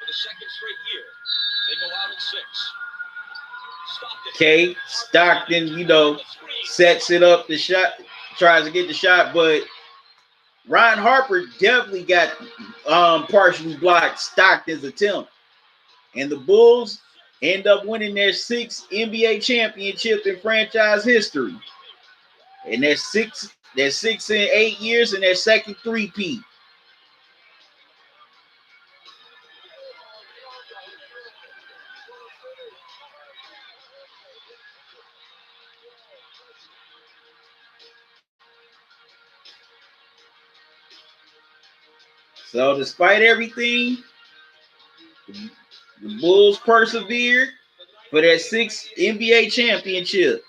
Speaker 12: for the second straight year, they go out in 6.
Speaker 2: Okay, Stockton, sets it up, the shot, tries to get the shot, but Ron Harper definitely got partially blocked Stockton's attempt. And the Bulls end up winning their 6th NBA championship in franchise history. And they're 6 in 8 years and their second three-peat. So despite everything, the Bulls persevered for their 6th NBA championship.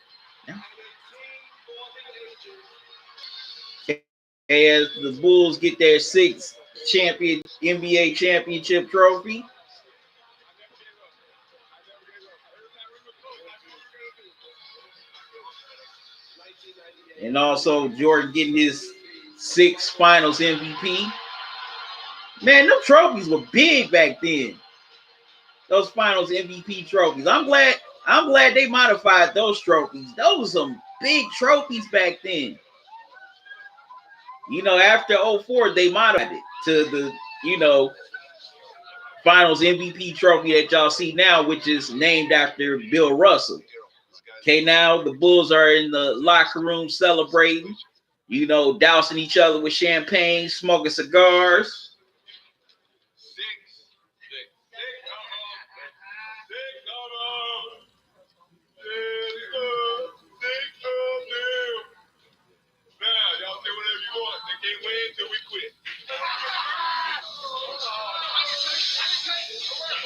Speaker 2: As the Bulls get their 6th NBA championship trophy. And also Jordan getting his 6th Finals MVP. Man, them trophies were big back then. Those Finals MVP trophies. I'm glad they modified those trophies. Those were some big trophies back then. You know, after 04, they modified it to the, Finals MVP trophy that y'all see now, which is named after Bill Russell. Okay, now the Bulls are in the locker room celebrating, dousing each other with champagne, smoking cigars.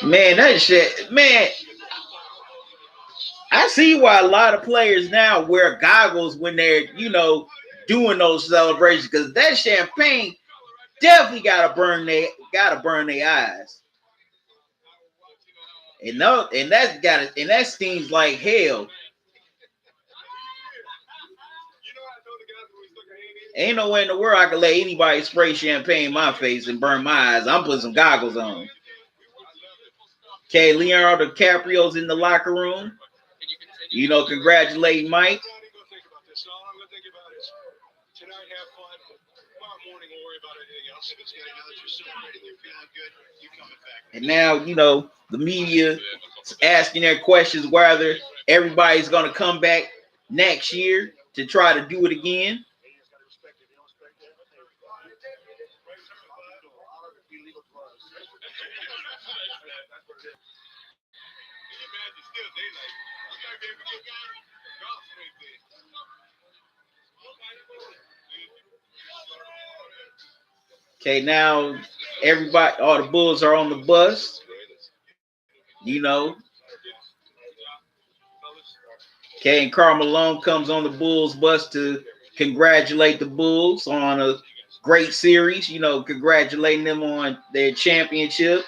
Speaker 2: Man, that shit, man. I see why a lot of players now wear goggles when they're, doing those celebrations, because that champagne definitely gotta burn their eyes. And no, and that stings like hell. Ain't no way in the world I can let anybody spray champagne in my face and burn my eyes. I'm putting some goggles on. Okay, Leonardo DiCaprio's in the locker room. Congratulating Mike. And now, the media is asking their questions whether everybody's going to come back next year to try to do it again. Okay, now everybody, all the Bulls are on the bus. Okay, and Karl Malone comes on the Bulls bus to congratulate the Bulls on a great series. Congratulating them on their championship.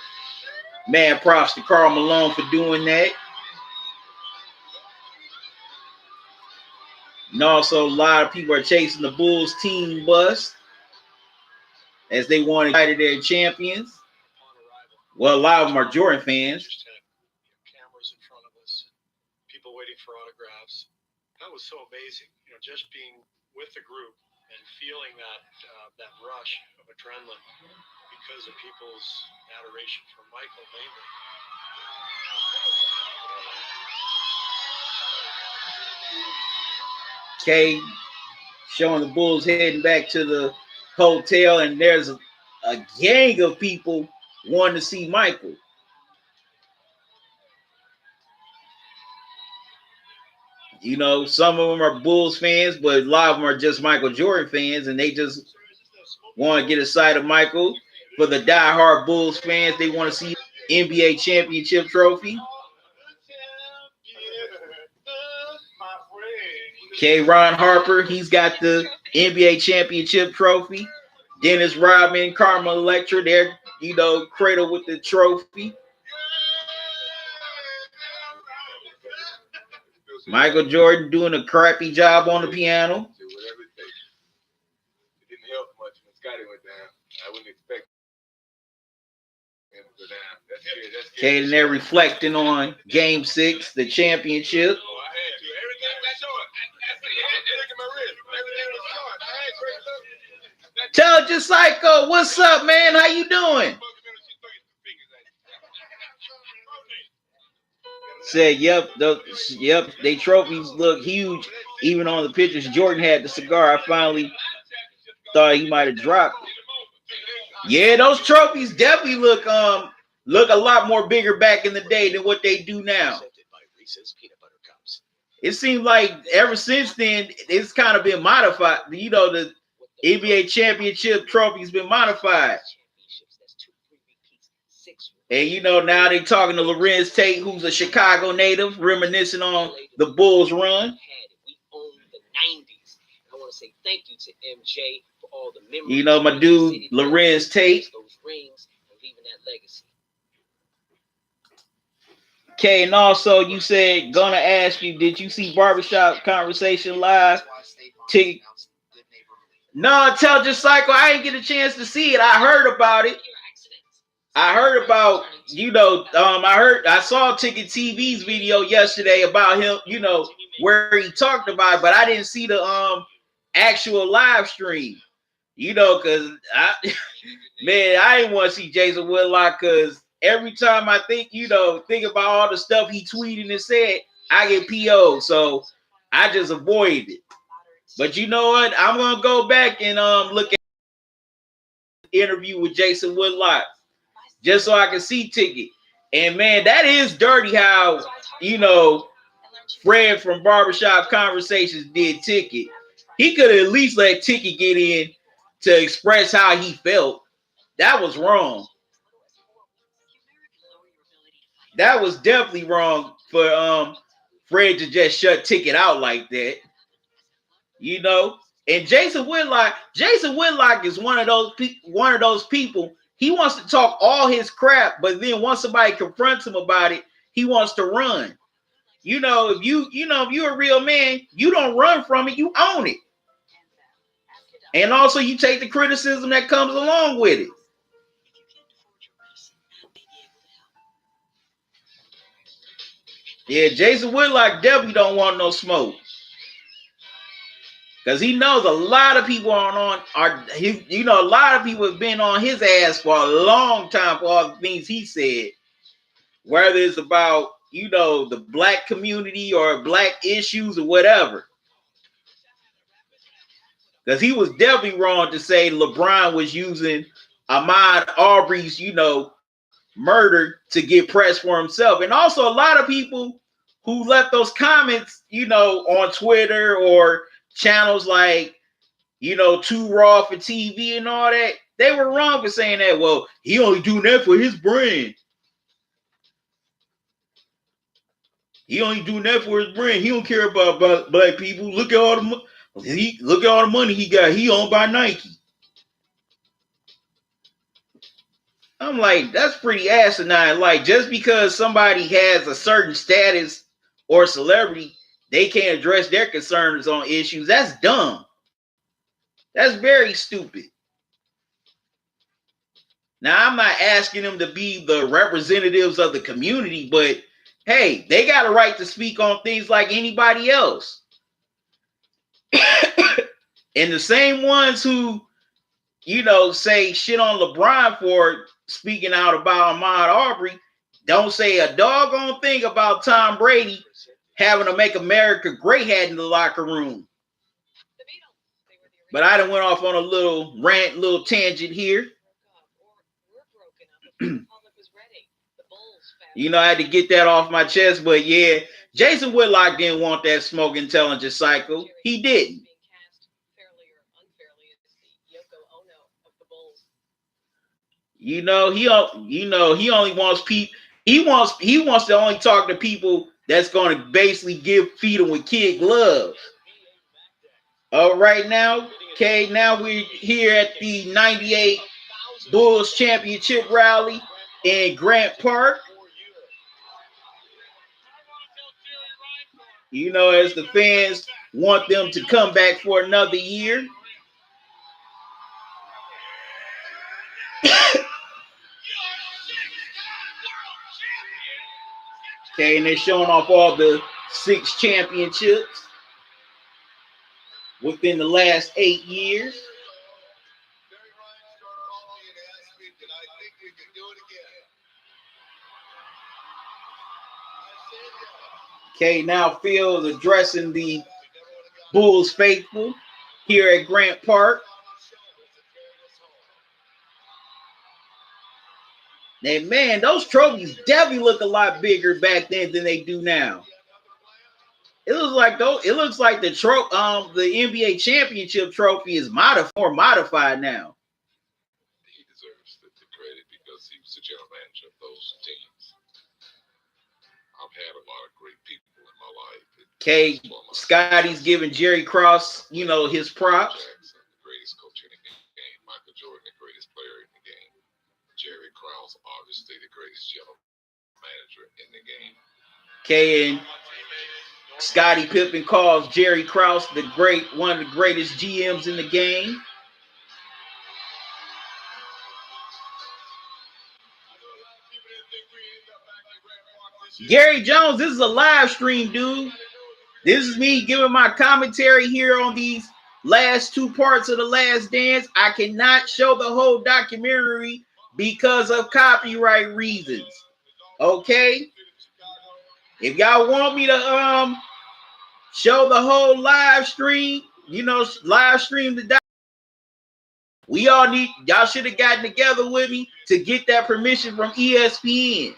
Speaker 2: Man, props to Karl Malone for doing that. And also, a lot of people are chasing the Bulls team bus as they want to get their champions. Well, a lot of them are Jordan fans.
Speaker 14: Cameras in front of us, people waiting for autographs. That was so amazing. Just being with the group and feeling that rush of adrenaline because of people's adoration for Michael mainly.
Speaker 2: Okay, showing the Bulls heading back to the hotel, and there's a gang of people wanting to see Michael. Some of them are Bulls fans, but a lot of them are just Michael Jordan fans, and they just want to get a sight of Michael. For the diehard Bulls fans, they want to see NBA championship trophy. Okay, Ron Harper, he's got the NBA championship trophy. Dennis Rodman, Carmel Electra, they're, cradle with the trophy. Michael Jordan doing a crappy job on the piano.
Speaker 1: It didn't help much when Scotty went down. I wouldn't expect him to go down. That's
Speaker 2: okay, and they're reflecting on Game 6, the championship. Tell Just Psycho, what's up, man? How you doing? Said, yep, they trophies look huge. Even on the pictures, Jordan had the cigar. I finally thought he might have dropped it. Yeah, those trophies definitely look a lot more bigger back in the day than what they do now. It seems like ever since then, it's kind of been modified. The NBA championship trophy's been modified. And now they talking to Lorenz Tate, who's a Chicago native, reminiscing on the Bulls run.
Speaker 19: We own the 90s. I want to say thank you to MJ for all the memories.
Speaker 2: My dude Lorenz Tate.
Speaker 19: Those rings and leaving that legacy.
Speaker 2: Okay, and also you said gonna ask you, did you see Barbershop Conversation live ticket. No, tell just cycle. I didn't get a chance to see it. I heard about it. I heard about, I saw Ticket TV's video yesterday about him, where he talked about it, but I didn't see the actual live stream, because man, I didn't want to see Jason Whitlock, because every time I think about all the stuff he tweeted and said, I get PO'd, so I just avoided it. But you know what? I'm gonna go back and look at the interview with Jason Whitlock just so I can see Ticket. And man, that is dirty how Fred from Barbershop Conversations did Ticket. He could at least let Ticket get in to express how he felt. That was wrong. That was definitely wrong for Fred to just shut Ticket out like that. And Jason Whitlock is one of those people. He wants to talk all his crap, but then once somebody confronts him about it, he wants to run. If you're a real man, you don't run from it, you own it. And also you take the criticism that comes along with it. Yeah, Jason Whitlock definitely don't want no smoke. Because he knows a lot of people a lot of people have been on his ass for a long time for all the things he said. Whether it's about, the black community or black issues or whatever. Because he was definitely wrong to say LeBron was using Ahmaud Arbery's, murder to get press for himself. And also a lot of people who left those comments, on Twitter or channels like, Too Raw for TV and all that, they were wrong for saying that. Well, he only doing that for his brand. He only doing that for his brand. He don't care about black people. Look at all the money he got. He owned by Nike. I'm like, that's pretty asinine. Like, just because somebody has a certain status or celebrity, they can't address their concerns on issues. That's dumb. That's very stupid. Now, I'm not asking them to be the representatives of the community, but hey, they got a right to speak on things like anybody else. And the same ones who, say shit on LeBron for speaking out about Ahmaud Arbery, don't say a doggone thing about Tom Brady having to make America great hat in the locker room. But I done went off on a little rant, little tangent here. I had to get that off my chest. But yeah, Jason Whitlock didn't want that smoke intelligence cycle. He didn't. He only wants people. He wants to only talk to people that's going to basically feed him with kid gloves. All right, now we're here at the 98 Bulls Championship Rally in Grant Park. As the fans want them to come back for another year. Okay, and they're showing off all the 6 championships within the last 8 years. Okay, now Phil is addressing the Bulls faithful here at Grant Park. And man, those trophies definitely look a lot bigger back then than they do now. It looks like the NBA championship trophy is more modified now.
Speaker 1: He deserves the credit because he was the general manager of those teams. I've had a lot of great people in my life.
Speaker 2: Okay, Scotty's giving Jerry Cross, his props.
Speaker 1: Jackson, the greatest coach in the game. Michael Jordan, the greatest player in the game. Jerry Krause, obviously the greatest general manager in the game.
Speaker 2: Okay, and Scottie Pippen calls Jerry Krause one of the greatest GMs in the game. Gary Jones, this is a live stream, dude. This is me giving my commentary here on these last two parts of The Last Dance. I cannot show the whole documentary because of copyright reasons. Okay? If y'all want me to show the whole live stream, live stream the documentary, y'all should have gotten together with me to get that permission from ESPN.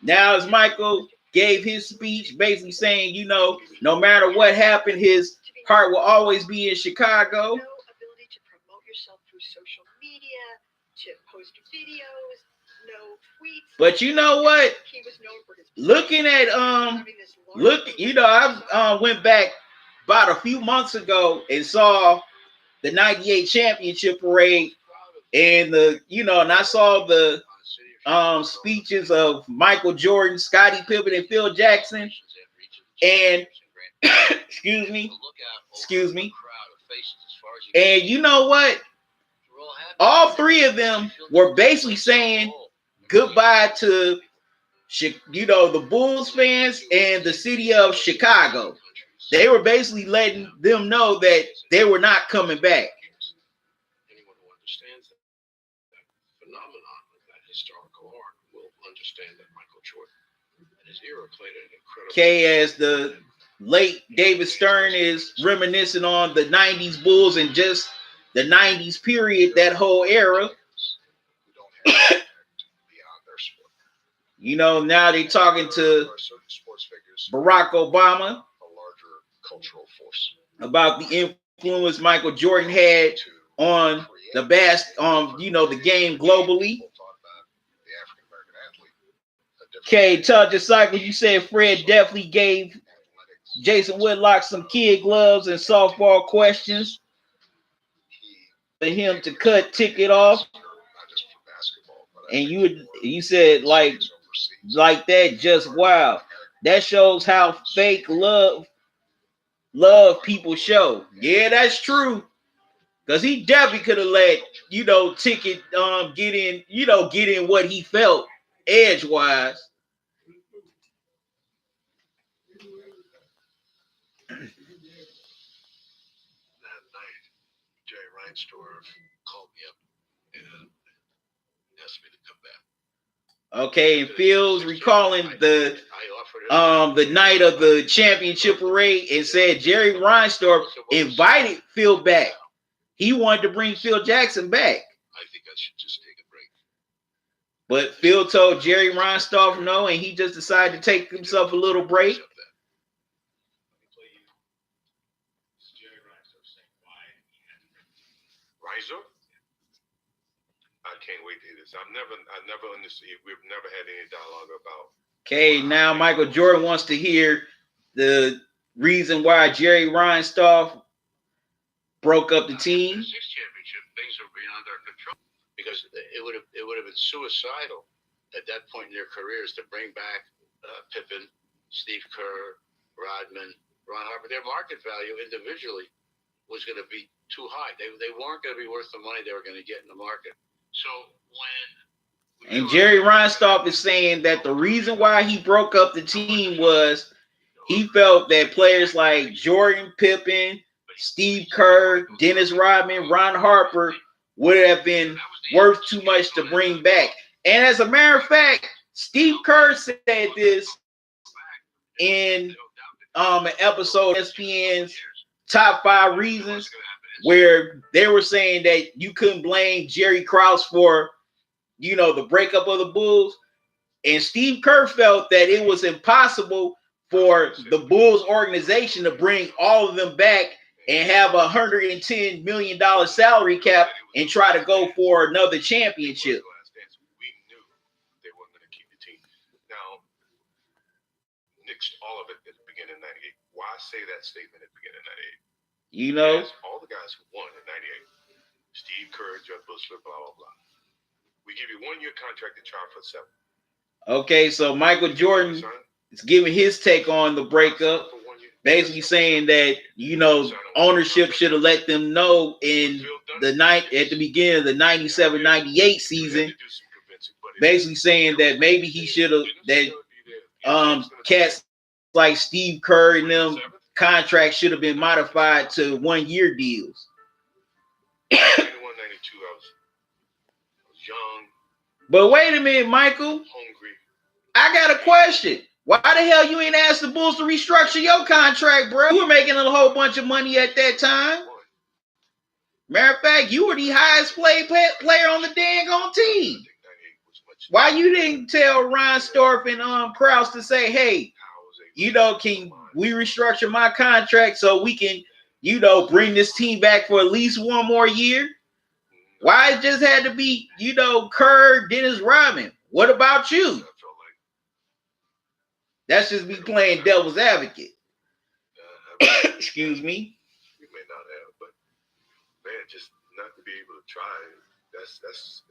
Speaker 2: Now, as Michael gave his speech, basically saying, no matter what happened, his heart will always be in Chicago.
Speaker 11: No ability to promote yourself through social media, to post videos, no tweets.
Speaker 2: But you know what?
Speaker 11: He was known for his
Speaker 2: Looking at I went back about a few months ago and saw the '98 championship parade, and and I saw the speeches of Michael Jordan, Scottie Pippen, and Phil Jackson, and excuse me, and you know what? All three of them were basically saying goodbye to the Bulls fans and the city of Chicago. They were basically letting them know that they were not coming back.
Speaker 10: Anyone who understands that phenomenon of that historical arc will understand that Michael Jordan and his era played an incredible.
Speaker 2: Okay, as the late David Stern is reminiscing on the 90s Bulls and just the 90s period, that whole era. Now they're talking to Barack Obama about the influence Michael Jordan had on the game globally. Okay, tell Disciple, you said Fred definitely gave Jason Whitlock some kid gloves and softball questions for him to cut Ticket off. And you said like that, just wow. That shows how fake love people show. Yeah, that's true. Because he definitely could have let Ticket get in what he felt edgewise.
Speaker 10: That night, Jerry Reinsdorf called me up and asked me to come back.
Speaker 2: Okay, and Phil's recalling the night of the championship parade and said Jerry Reinsdorf invited Phil back. He wanted to bring Phil Jackson back.
Speaker 10: I think I should just take a break.
Speaker 2: But Phil told Jerry Reinsdorf no, and he just decided to take himself a little break.
Speaker 1: Reinsdorf? I can't wait to hear this. I've never understood. We've never had any dialogue about.
Speaker 2: Okay, now Michael Jordan wants to hear the reason why Jerry Reinsdorf broke up the team.
Speaker 10: Six championship, things are beyond our control because it would have been suicidal at that point in their careers to bring back Pippen, Steve Kerr, Rodman, Ron Harper. Their market value individually was going to be too high. They weren't going to be worth the money they were going to get in the market. So
Speaker 2: and Jerry Reinsdorf is saying that the reason why he broke up the team was he felt that players like Jordan, Pippen, Steve Kerr, Dennis Rodman, Ron Harper would have been worth too much to bring back. And as a matter of fact, Steve Kerr said this in an episode of ESPN's Top 5 Reasons, where they were saying that you couldn't blame Jerry Krause for, the breakup of the Bulls. And Steve Kerr felt that it was impossible for the Bulls organization to bring all of them back and have $110 million salary cap and try to go for another championship.
Speaker 1: We knew they weren't going to keep the team. Now, nixed all of it at the beginning of '98. Why say that statement at the beginning of '98? All the guys who won in '98. Steve Kerr, Judd Bushler, blah, blah, blah. We give you 1 year contract to try for 7.
Speaker 2: Okay, so Michael Jordan is giving his take on the breakup, basically saying that, you know, ownership should have let them know in the night at the beginning of the 97-98 season, basically saying that maybe he should have, that cats like Steve Kerr and them contracts should have been modified to 1-year deals.
Speaker 1: 91, 92, I was young.
Speaker 2: But wait a minute, Michael.
Speaker 1: Hungry.
Speaker 2: I got a question. Why the hell you ain't asked the Bulls to restructure your contract, bro? You were making a whole bunch of money at that time. Matter of fact, you were the highest player on the dang on team. Why you didn't tell Ron Storff and Krause to say, hey, you know, can we restructure my contract so we can, you know, bring this team back for at least one more year? Why it just had to be, you know, Kerr, Dennis Rodman? What about you? That's just me playing devil's advocate. Excuse me.
Speaker 1: We may not have, but man, just not to be able to try. That's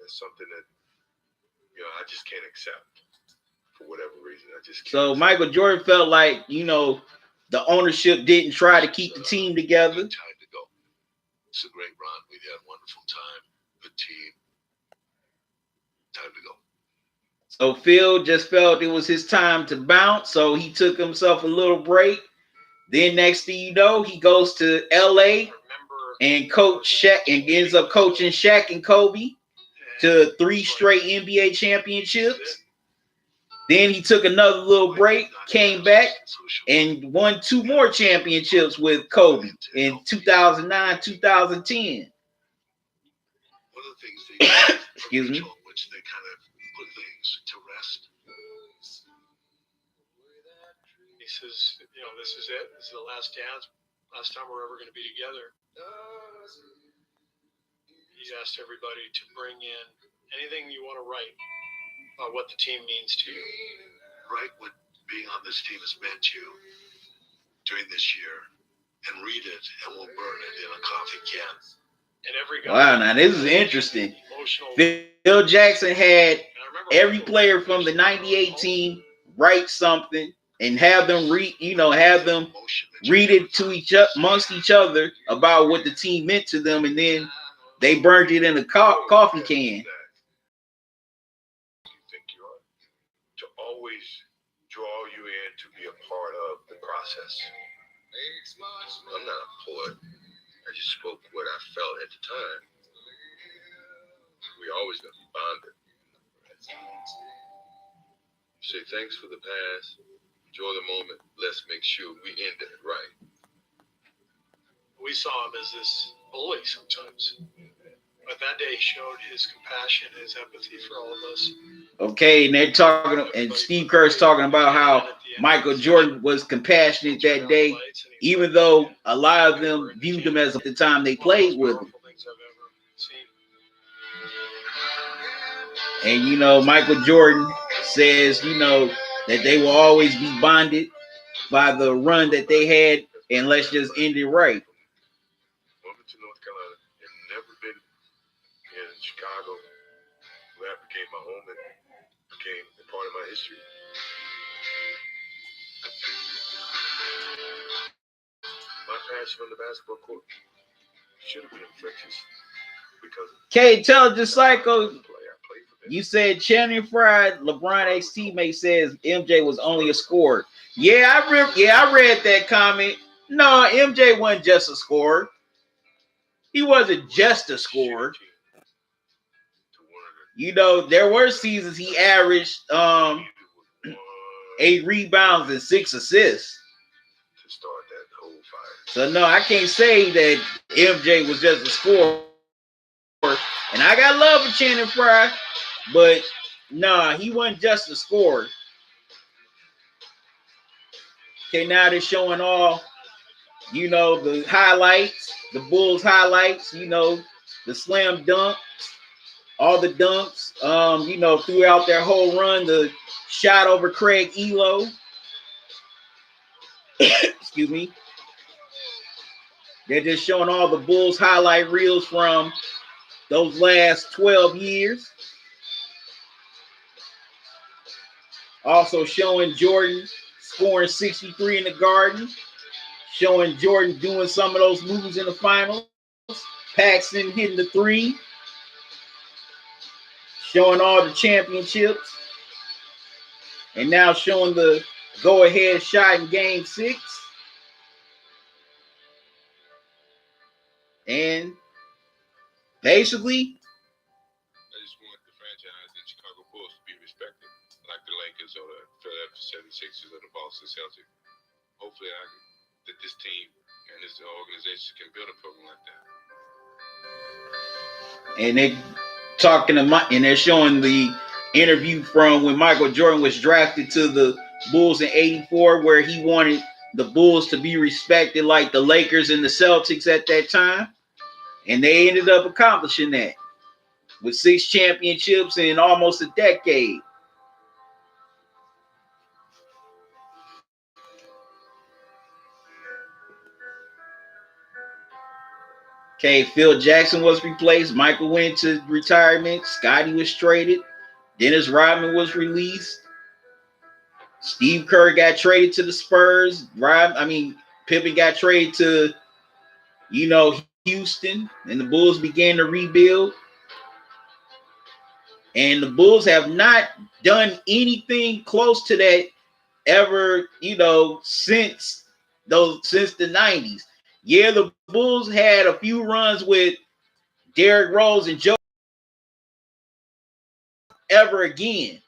Speaker 1: something that, you know, I just can't accept for whatever reason. I just can't.
Speaker 2: So Michael Jordan felt like, you know, the ownership didn't try to keep the team together.
Speaker 1: Time to go. It's a great run. We had a wonderful time. Good team. Time to go.
Speaker 2: So Phil just felt it was his time to bounce, so he took himself a little break. Then next thing you know, he goes to LA and coach Shaq and ends up coaching Shaq and Kobe to 3 straight NBA championships. Then he took another little break, came back, and won 2 more championships with Kobe in 2009, 2010.
Speaker 1: One of the things they
Speaker 2: Excuse me.
Speaker 1: which they kind of put things to rest.
Speaker 14: He says, you know, this is it. This is the last dance. Last time we're ever going to be together. He asked everybody to bring in anything you want to write about what the team means to you.
Speaker 1: Write what being on this team has meant to you during this year, and read it, and we'll burn it in a coffee can.
Speaker 14: And every guy,
Speaker 2: wow, now this is interesting. Phil Jackson had every player from the 98 team write something and have them read it to amongst each other about what the team meant to them, and then they burned it in a coffee can.
Speaker 1: You think you are to always draw you in to be a part of the process. I'm not a poet. I just spoke what I felt at the time. We always gonna be bonded. Say thanks for the past. Enjoy the moment. Let's make sure we end it right.
Speaker 14: We saw him as this bully sometimes. But that day he showed his compassion, his empathy for all of us.
Speaker 2: Okay, and they're talking, and Steve Kerr's talking about how Michael Jordan was compassionate that day, even though a lot of them viewed him as the time they played with him. And, you know, Michael Jordan says, you know, that they will always be bonded by the run that they had, and let's just end it right.
Speaker 1: Moving to North Carolina and never been in Chicago, where that became my home and became a part of my history. My passion on the basketball court should have been infectious because.
Speaker 2: Okay, Intelligent Psycho, you said Channing Frye, LeBron ex-teammate, says MJ was only a scorer. Yeah, I read that comment. No, MJ wasn't just a scorer. He wasn't just a scorer. You know, there were seasons he averaged 8 rebounds and 6 assists. So no, I can't say that MJ was just a scorer. And I got love for Channing Frye, but nah, he wasn't just a scorer. Okay, now they're showing all, you know, the highlights, the Bulls highlights, you know, the slam dunk, all the dunks, you know, throughout their whole run, the shot over Craig Elo. Excuse me. They're just showing all the Bulls highlight reels from those last 12 years. Also showing Jordan scoring 63 in the Garden, showing Jordan doing some of those moves in the finals. Paxson hitting the three, showing all the championships, and now showing the go-ahead shot in Game 6. And basically,
Speaker 1: I just want the franchise, the Chicago Bulls, to be respected, like the Lakers or the Philadelphia 76ers or the Boston Celtics. Hopefully, that this team and this organization can build a program like that.
Speaker 2: And they talking to Mike, and they're showing the interview from when Michael Jordan was drafted to the Bulls in '84, where he wanted the Bulls to be respected like the Lakers and the Celtics at that time. And they ended up accomplishing that with 6 championships in almost a decade. Okay, Phil Jackson was replaced. Michael went to retirement. Scottie was traded. Dennis Rodman was released. Steve Kerr got traded to the Spurs. Pippen got traded to, Houston, and the Bulls began to rebuild. And the Bulls have not done anything close to that ever, since the 90s. Yeah, the Bulls had a few runs with Derrick Rose and Joe ever again.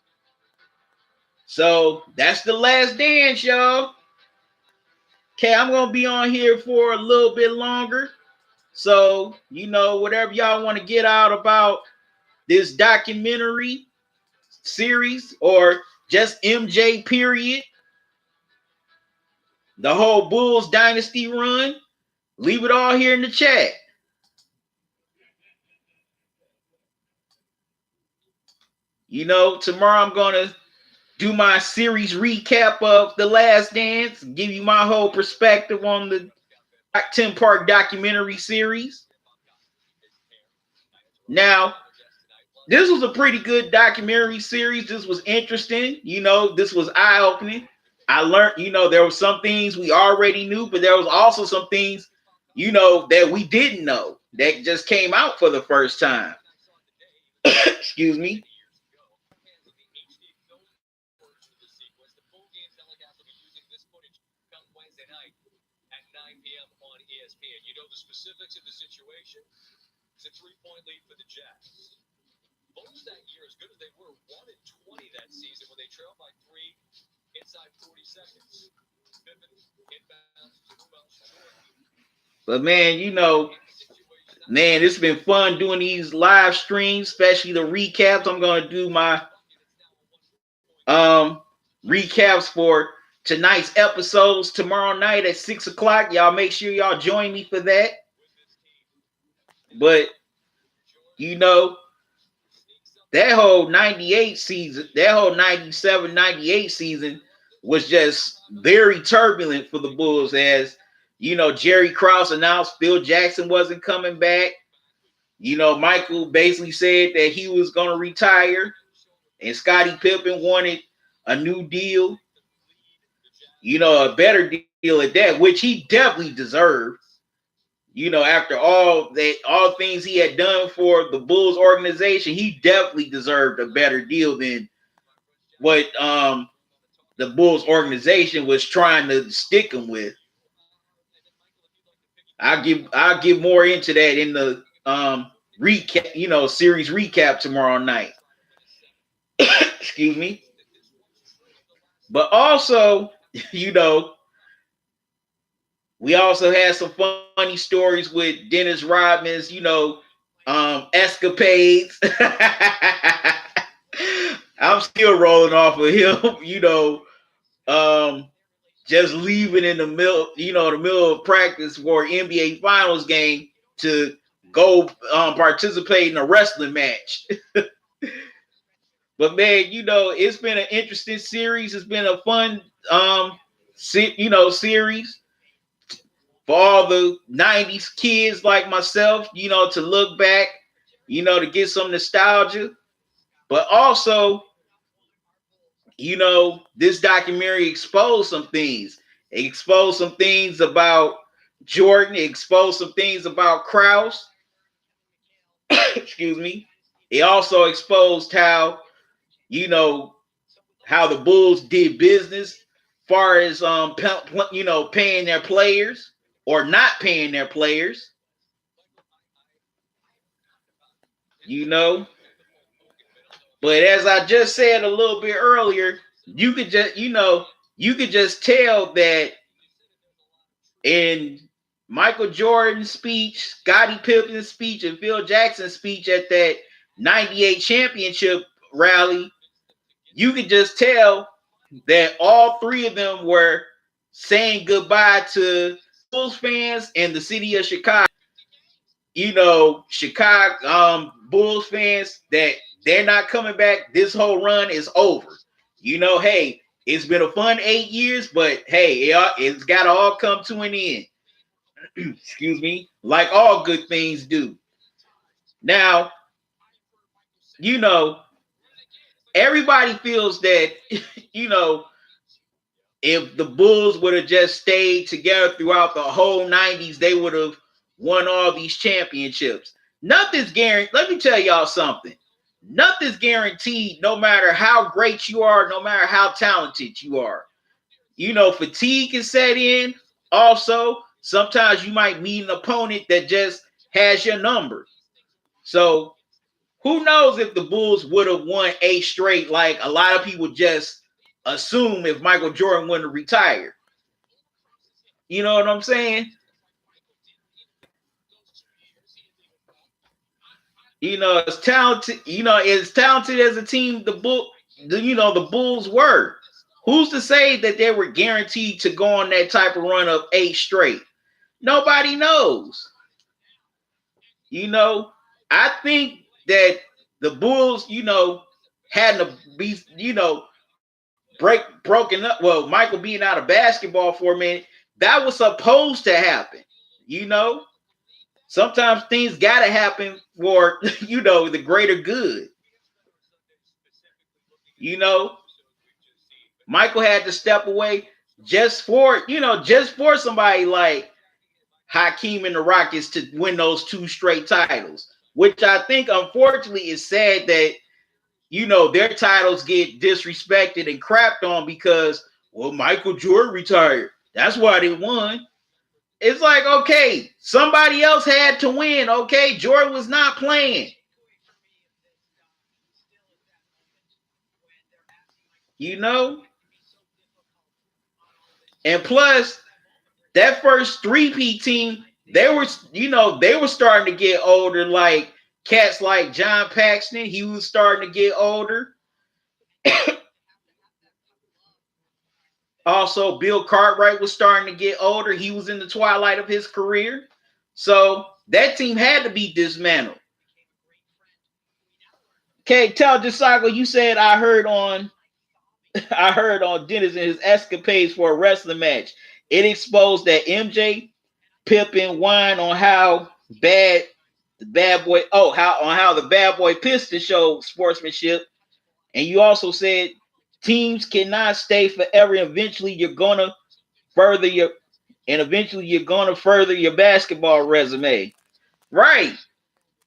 Speaker 2: So that's the last dance, y'all. Okay, I'm gonna be on here for a little bit longer. So, whatever y'all want to get out about this documentary series or just MJ period, the whole Bulls dynasty run, leave it all here in the chat. Tomorrow I'm going to do my series recap of The Last Dance, give you my whole perspective on the 10-part documentary series. Now, this was a pretty good documentary series. This was interesting. This was eye-opening. I learned, there were some things we already knew, but there was also some things, that we didn't know that just came out for the first time. Excuse me.
Speaker 12: The specifics of the situation, it's a 3-point lead for the Jazz. Bulls that year, as good as they were, 1-20 that season when they trailed by 3 inside 40 seconds.
Speaker 2: But man, it's been fun doing these live streams, especially the recaps. I'm gonna do my recaps for tonight's episodes tomorrow night at 6 o'clock. Y'all make sure y'all join me for that. But that whole 98 season, that whole 97, 98 season was just very turbulent for the Bulls, as Jerry Krause announced Phil Jackson wasn't coming back. Michael basically said that he was going to retire, and Scottie Pippen wanted a new deal, a better deal at that, which he definitely deserved. After all things he had done for the Bulls organization, he definitely deserved a better deal than what the Bulls organization was trying to stick him with. I'll give more into that in the recap, series recap tomorrow night. Excuse me. But also, we also had some funny stories with Dennis Rodman's, escapades. I'm still rolling off of him, just leaving in the middle of practice for NBA Finals game to go participate in a wrestling match. But man, it's been an interesting series. It's been a fun series for all the 90s kids like myself, to look back, to get some nostalgia. But also, you know, this documentary exposed some things. It exposed some things about Jordan. It exposed some things about Krause. Excuse me. It also exposed how, you know, how the Bulls did business, far as paying their players or not paying their players. You know, but as I just said a little bit earlier, you could just tell that in Michael Jordan's speech, Scottie Pippen's speech, and Phil Jackson's speech at that 98 championship rally, you could just tell that all three of them were saying goodbye to Bulls fans and the city of Chicago. You know, Chicago Bulls fans, that they're not coming back. This whole run is over. You know, hey, it's been a fun 8 years, but hey, it's got to all come to an end. Excuse me, like all good things do. Now, you know, everybody feels that, you know, if the Bulls would have just stayed together throughout the whole 90s, they would have won all these championships. Nothing's guaranteed. Let me tell y'all something. Nothing's guaranteed, no matter how great you are, no matter how talented you are. You know, fatigue can set in. Also, sometimes you might meet an opponent that just has your number. So who knows if the Bulls would have won 8 straight, like a lot of people just assume, if Michael Jordan wouldn't have retired. You know what I'm saying? You know, as talented as a team the Bulls were. Who's to say that they were guaranteed to go on that type of run of 8 straight? Nobody knows. You know, I think that the Bulls, you know, had to be, you know, broken up. Well, Michael being out of basketball for a minute, that was supposed to happen. You know, sometimes things got to happen for, you know, the greater good. You know, Michael had to step away just for somebody like Hakeem and the Rockets to win those 2 straight titles, which I think, unfortunately, is sad that, you know, their titles get disrespected and crapped on because, well, Michael Jordan retired. That's why they won. It's like, okay, somebody else had to win. Okay, Jordan was not playing. You know? And plus, that first 3P team, they were starting to get older, like cats like John Paxson. He was starting to get older. Also, Bill Cartwright was starting to get older. He was in the twilight of his career. So that team had to be dismantled. Okay, tell Jasago, you said I heard on Dennis and his escapades for a wrestling match. It exposed that MJ, Pippen whined on how bad the bad boy, how the bad boy Piston showed sportsmanship. And you also said teams cannot stay forever. Eventually you're gonna further your basketball resume. Right.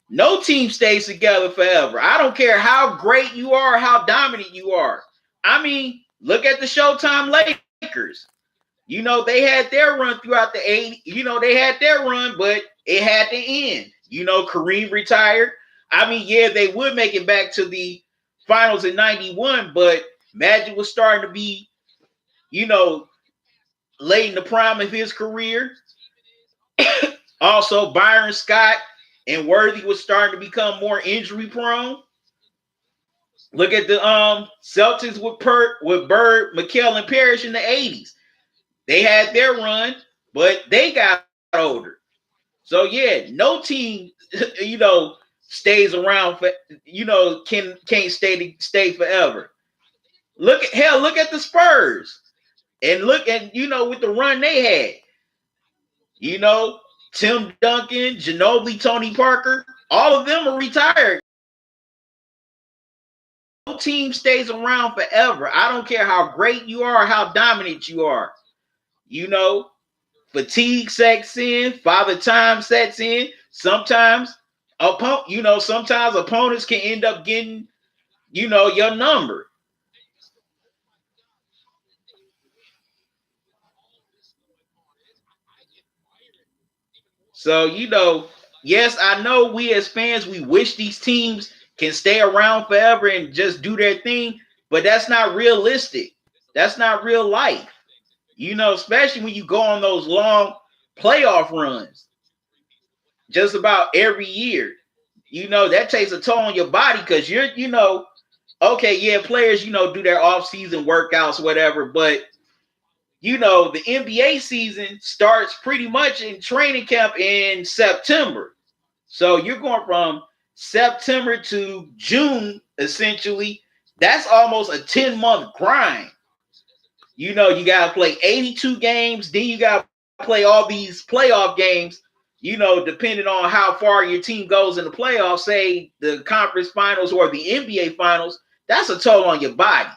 Speaker 2: No team stays together forever. I don't care how great you are, how dominant you are. I mean, look at the Showtime Lakers. You know, they had their run throughout the 80s. You know, they had their run, but it had to end. You know, Kareem retired. I mean, yeah, they would make it back to the finals in 91, but Magic was starting to be, you know, late in the prime of his career. Also, Byron Scott and Worthy was starting to become more injury prone. Look at the Celtics with Bird, McHale, and Parrish in the 80s. They had their run, but they got older. So yeah, no team, you know, stays around for, you know, can't stay forever. Look at the Spurs. And look at, you know, with the run they had. You know, Tim Duncan, Ginobili, Tony Parker, all of them are retired. no team stays around forever. I don't care how great you are, how dominant you are. You know, fatigue sets in, father time sets in. Sometimes sometimes opponents can end up getting, your number. So, yes, I know we as fans, we wish these teams can stay around forever and just do their thing, but that's not realistic. That's not real life. Especially when you go on those long playoff runs just about every year. That takes a toll on your body because okay, yeah, players, do their off-season workouts, whatever, but the NBA season starts pretty much in training camp in September. So you're going from September to June, essentially. That's almost a 10-month grind. You got to play 82 games. Then you got to play all these playoff games, depending on how far your team goes in the playoffs, say the conference finals or the NBA finals. That's a toll on your body.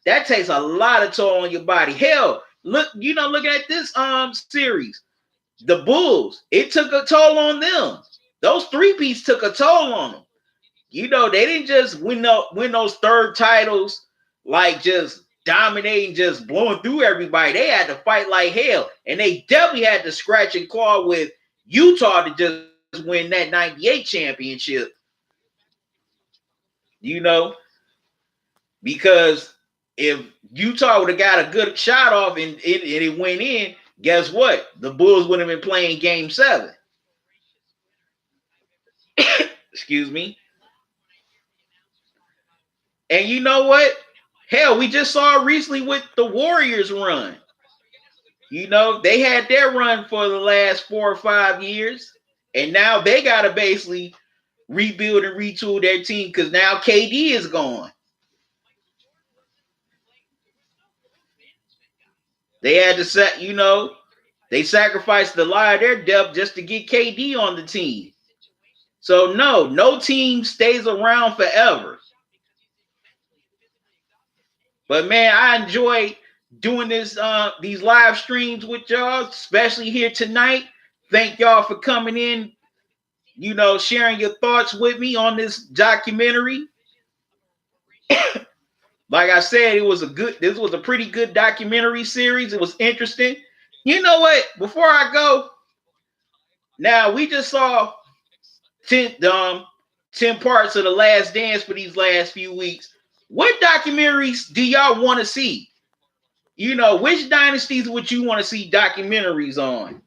Speaker 2: That takes a lot of toll on your body. Hell, looking at this series, the Bulls, it took a toll on them. Those three-peats took a toll on them. They didn't just win those third titles like just dominating, just blowing through everybody. They had to fight like hell. And they definitely had to scratch and claw with Utah to just win that 98 championship. Because if Utah would have got a good shot off and it went in, guess what? The Bulls would have been playing game 7. Excuse me. And you know what? Hell, we just saw recently with the Warriors run. They had their run for the last 4 or 5 years. And now they got to basically rebuild and retool their team because now KD is gone. They had to set, they sacrificed a lot of their depth just to get KD on the team. So no team stays around forever. But man, I enjoy doing these live streams with y'all, especially here tonight. Thank y'all for coming in, sharing your thoughts with me on this documentary. Like I said, this was a pretty good documentary series. It was interesting. You know what? Before I go, now we just saw 10 parts of The Last Dance for these last few weeks. What documentaries do y'all want to see? Which dynasties would you want to see documentaries on?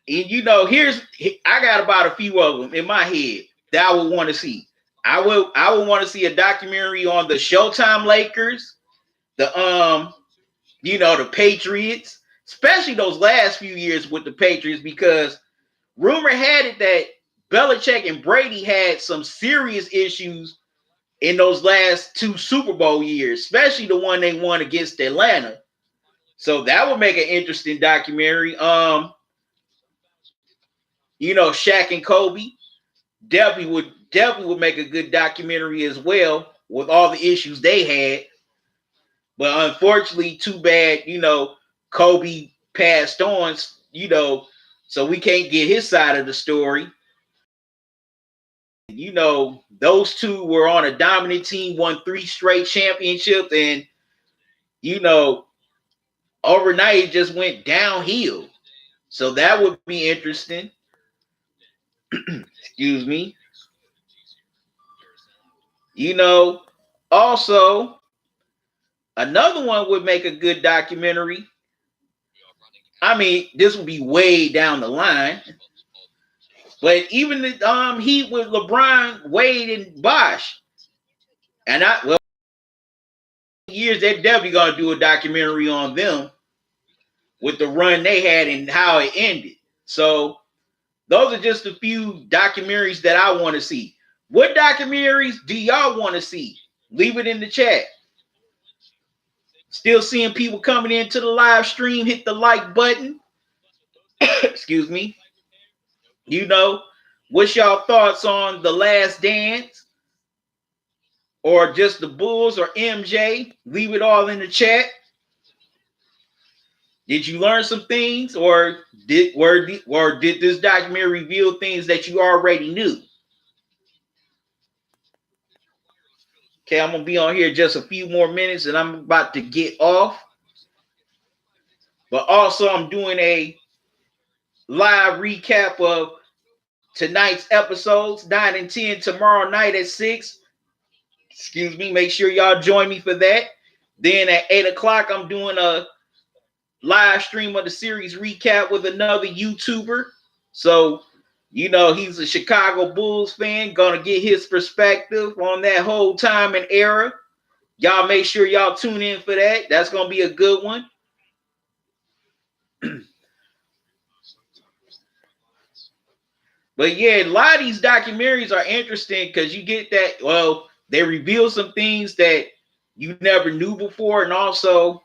Speaker 2: And I got about a few of them in my head that I would want to see. I would want to see a documentary on the Showtime Lakers, the Patriots, especially those last few years with the Patriots, because rumor had it that Belichick and Brady had some serious issues in those last 2 Super Bowl years, especially the one they won against Atlanta. So that would make an interesting documentary. Shaq and Kobe definitely would make a good documentary as well with all the issues they had. But unfortunately, too bad, Kobe passed on, so we can't get his side of the story. Those two were on a dominant team, won 3 straight championships, and overnight it just went downhill. So that would be interesting. Excuse me. Also, another one would make a good documentary. I mean, this would be way down the line. But even the Heat with LeBron, Wade, and Bosh. And years, they're definitely going to do a documentary on them with the run they had and how it ended. So those are just a few documentaries that I want to see. What documentaries do y'all want to see? Leave it in the chat. Still seeing people coming into the live stream. Hit the like button. Excuse me. What's y'all thoughts on The Last Dance? or just the Bulls or MJ? Leave it all in the chat. Did you learn some things, or did this documentary reveal things that you already knew? Okay, I'm gonna be on here just a few more minutes, and I'm about to get off. But also, I'm doing a live recap of tonight's episodes, 9 and 10, tomorrow night at 6. Excuse me. Make sure y'all join me for that. Then at 8 o'clock, I'm doing a live stream of the series recap with another YouTuber. So, you know, he's a Chicago Bulls fan. Gonna get his perspective on that whole time and era. Y'all make sure y'all tune in for that. That's gonna be a good one. But yeah, a lot of these documentaries are interesting because you get that, well, they reveal some things that you never knew before, and also,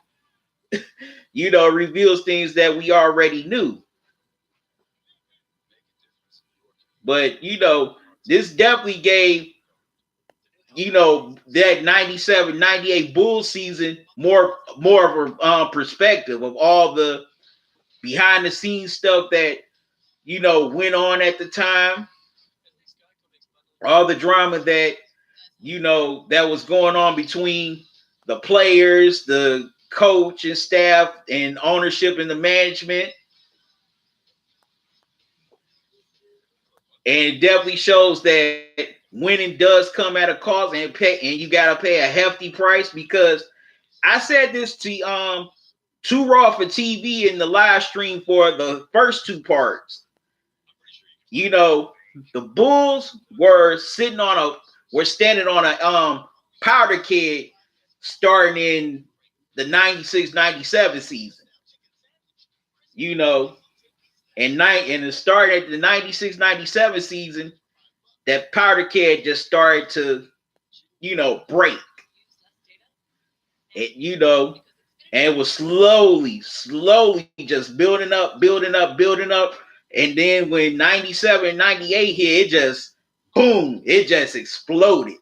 Speaker 2: you know, reveals things that we already knew. But, you know, this definitely gave, you know, that 97, 98 Bulls season more of a perspective of all the behind the scenes stuff that, you know, went on at the time. All the drama that, you know, that was going on between the players, the coach and staff, and ownership and the management. And it definitely shows that winning does come at a cost, and you gotta pay a hefty price. Because I said this to Too Raw for TV in the live stream for the first two parts. You know, the Bulls were standing on a powder keg starting in the 96-97 season. You know, and it started at the 96-97 season. That powder keg just started to, you know, break. It, you know, and it was slowly just building up. And then when 97, 98 hit, it just, boom, it just exploded.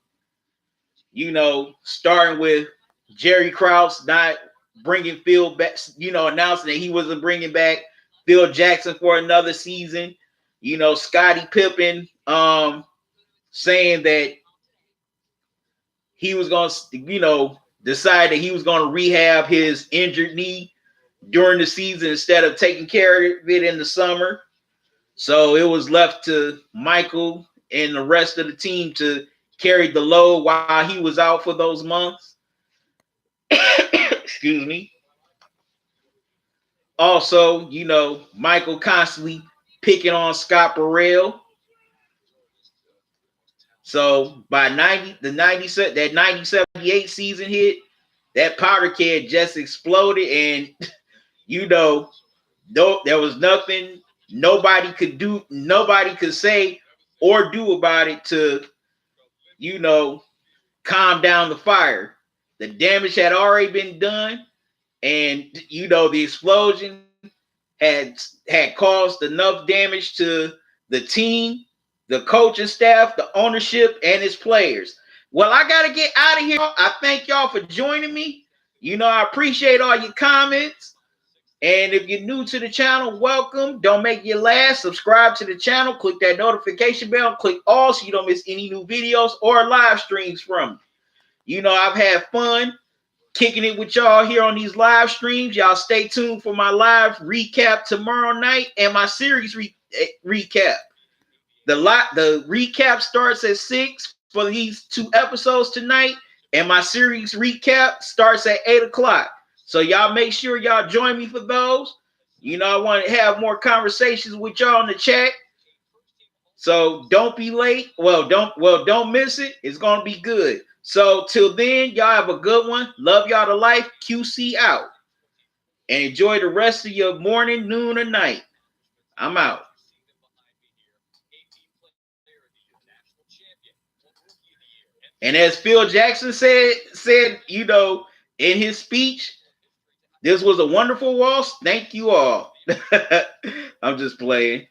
Speaker 2: You know, starting with Jerry Krause not bringing Phil back, you know, announcing that he wasn't bringing back Phil Jackson for another season. You know, Scottie Pippen saying that he was going to, you know, decide that he was going to rehab his injured knee during the season instead of taking care of it in the summer. So it was left to Michael and the rest of the team to carry the load while he was out for those months. Excuse me. Also, you know, Michael constantly picking on Scott Burrell. So by that 90-78 season hit, that powder keg just exploded, and you know, there was nothing nobody could say or do about it to, you know, calm down the fire. The damage had already been done, and you know, the explosion had caused enough damage to the team, the coaching staff, the ownership, and its players. Well, I gotta get out of here. I thank y'all for joining me. You know, I appreciate all your comments. And if you're new to the channel, welcome. Don't make your last. Subscribe to the channel. Click that notification bell. Click all so you don't miss any new videos or live streams from me. You know, I've had fun kicking it with y'all here on these live streams. Y'all stay tuned for my live recap tomorrow night and my series recap. The recap starts at 6 for these 2 episodes tonight, and my series recap starts at 8 o'clock. So y'all make sure y'all join me for those. You know, I want to have more conversations with y'all in the chat. So don't be late. Don't miss it. It's gonna be good. So till then, y'all have a good one. Love y'all to life. QC out. And enjoy the rest of your morning, noon, or night. I'm out. And as Phil Jackson said, you know, in his speech, this was a wonderful waltz. Thank you all. I'm just playing.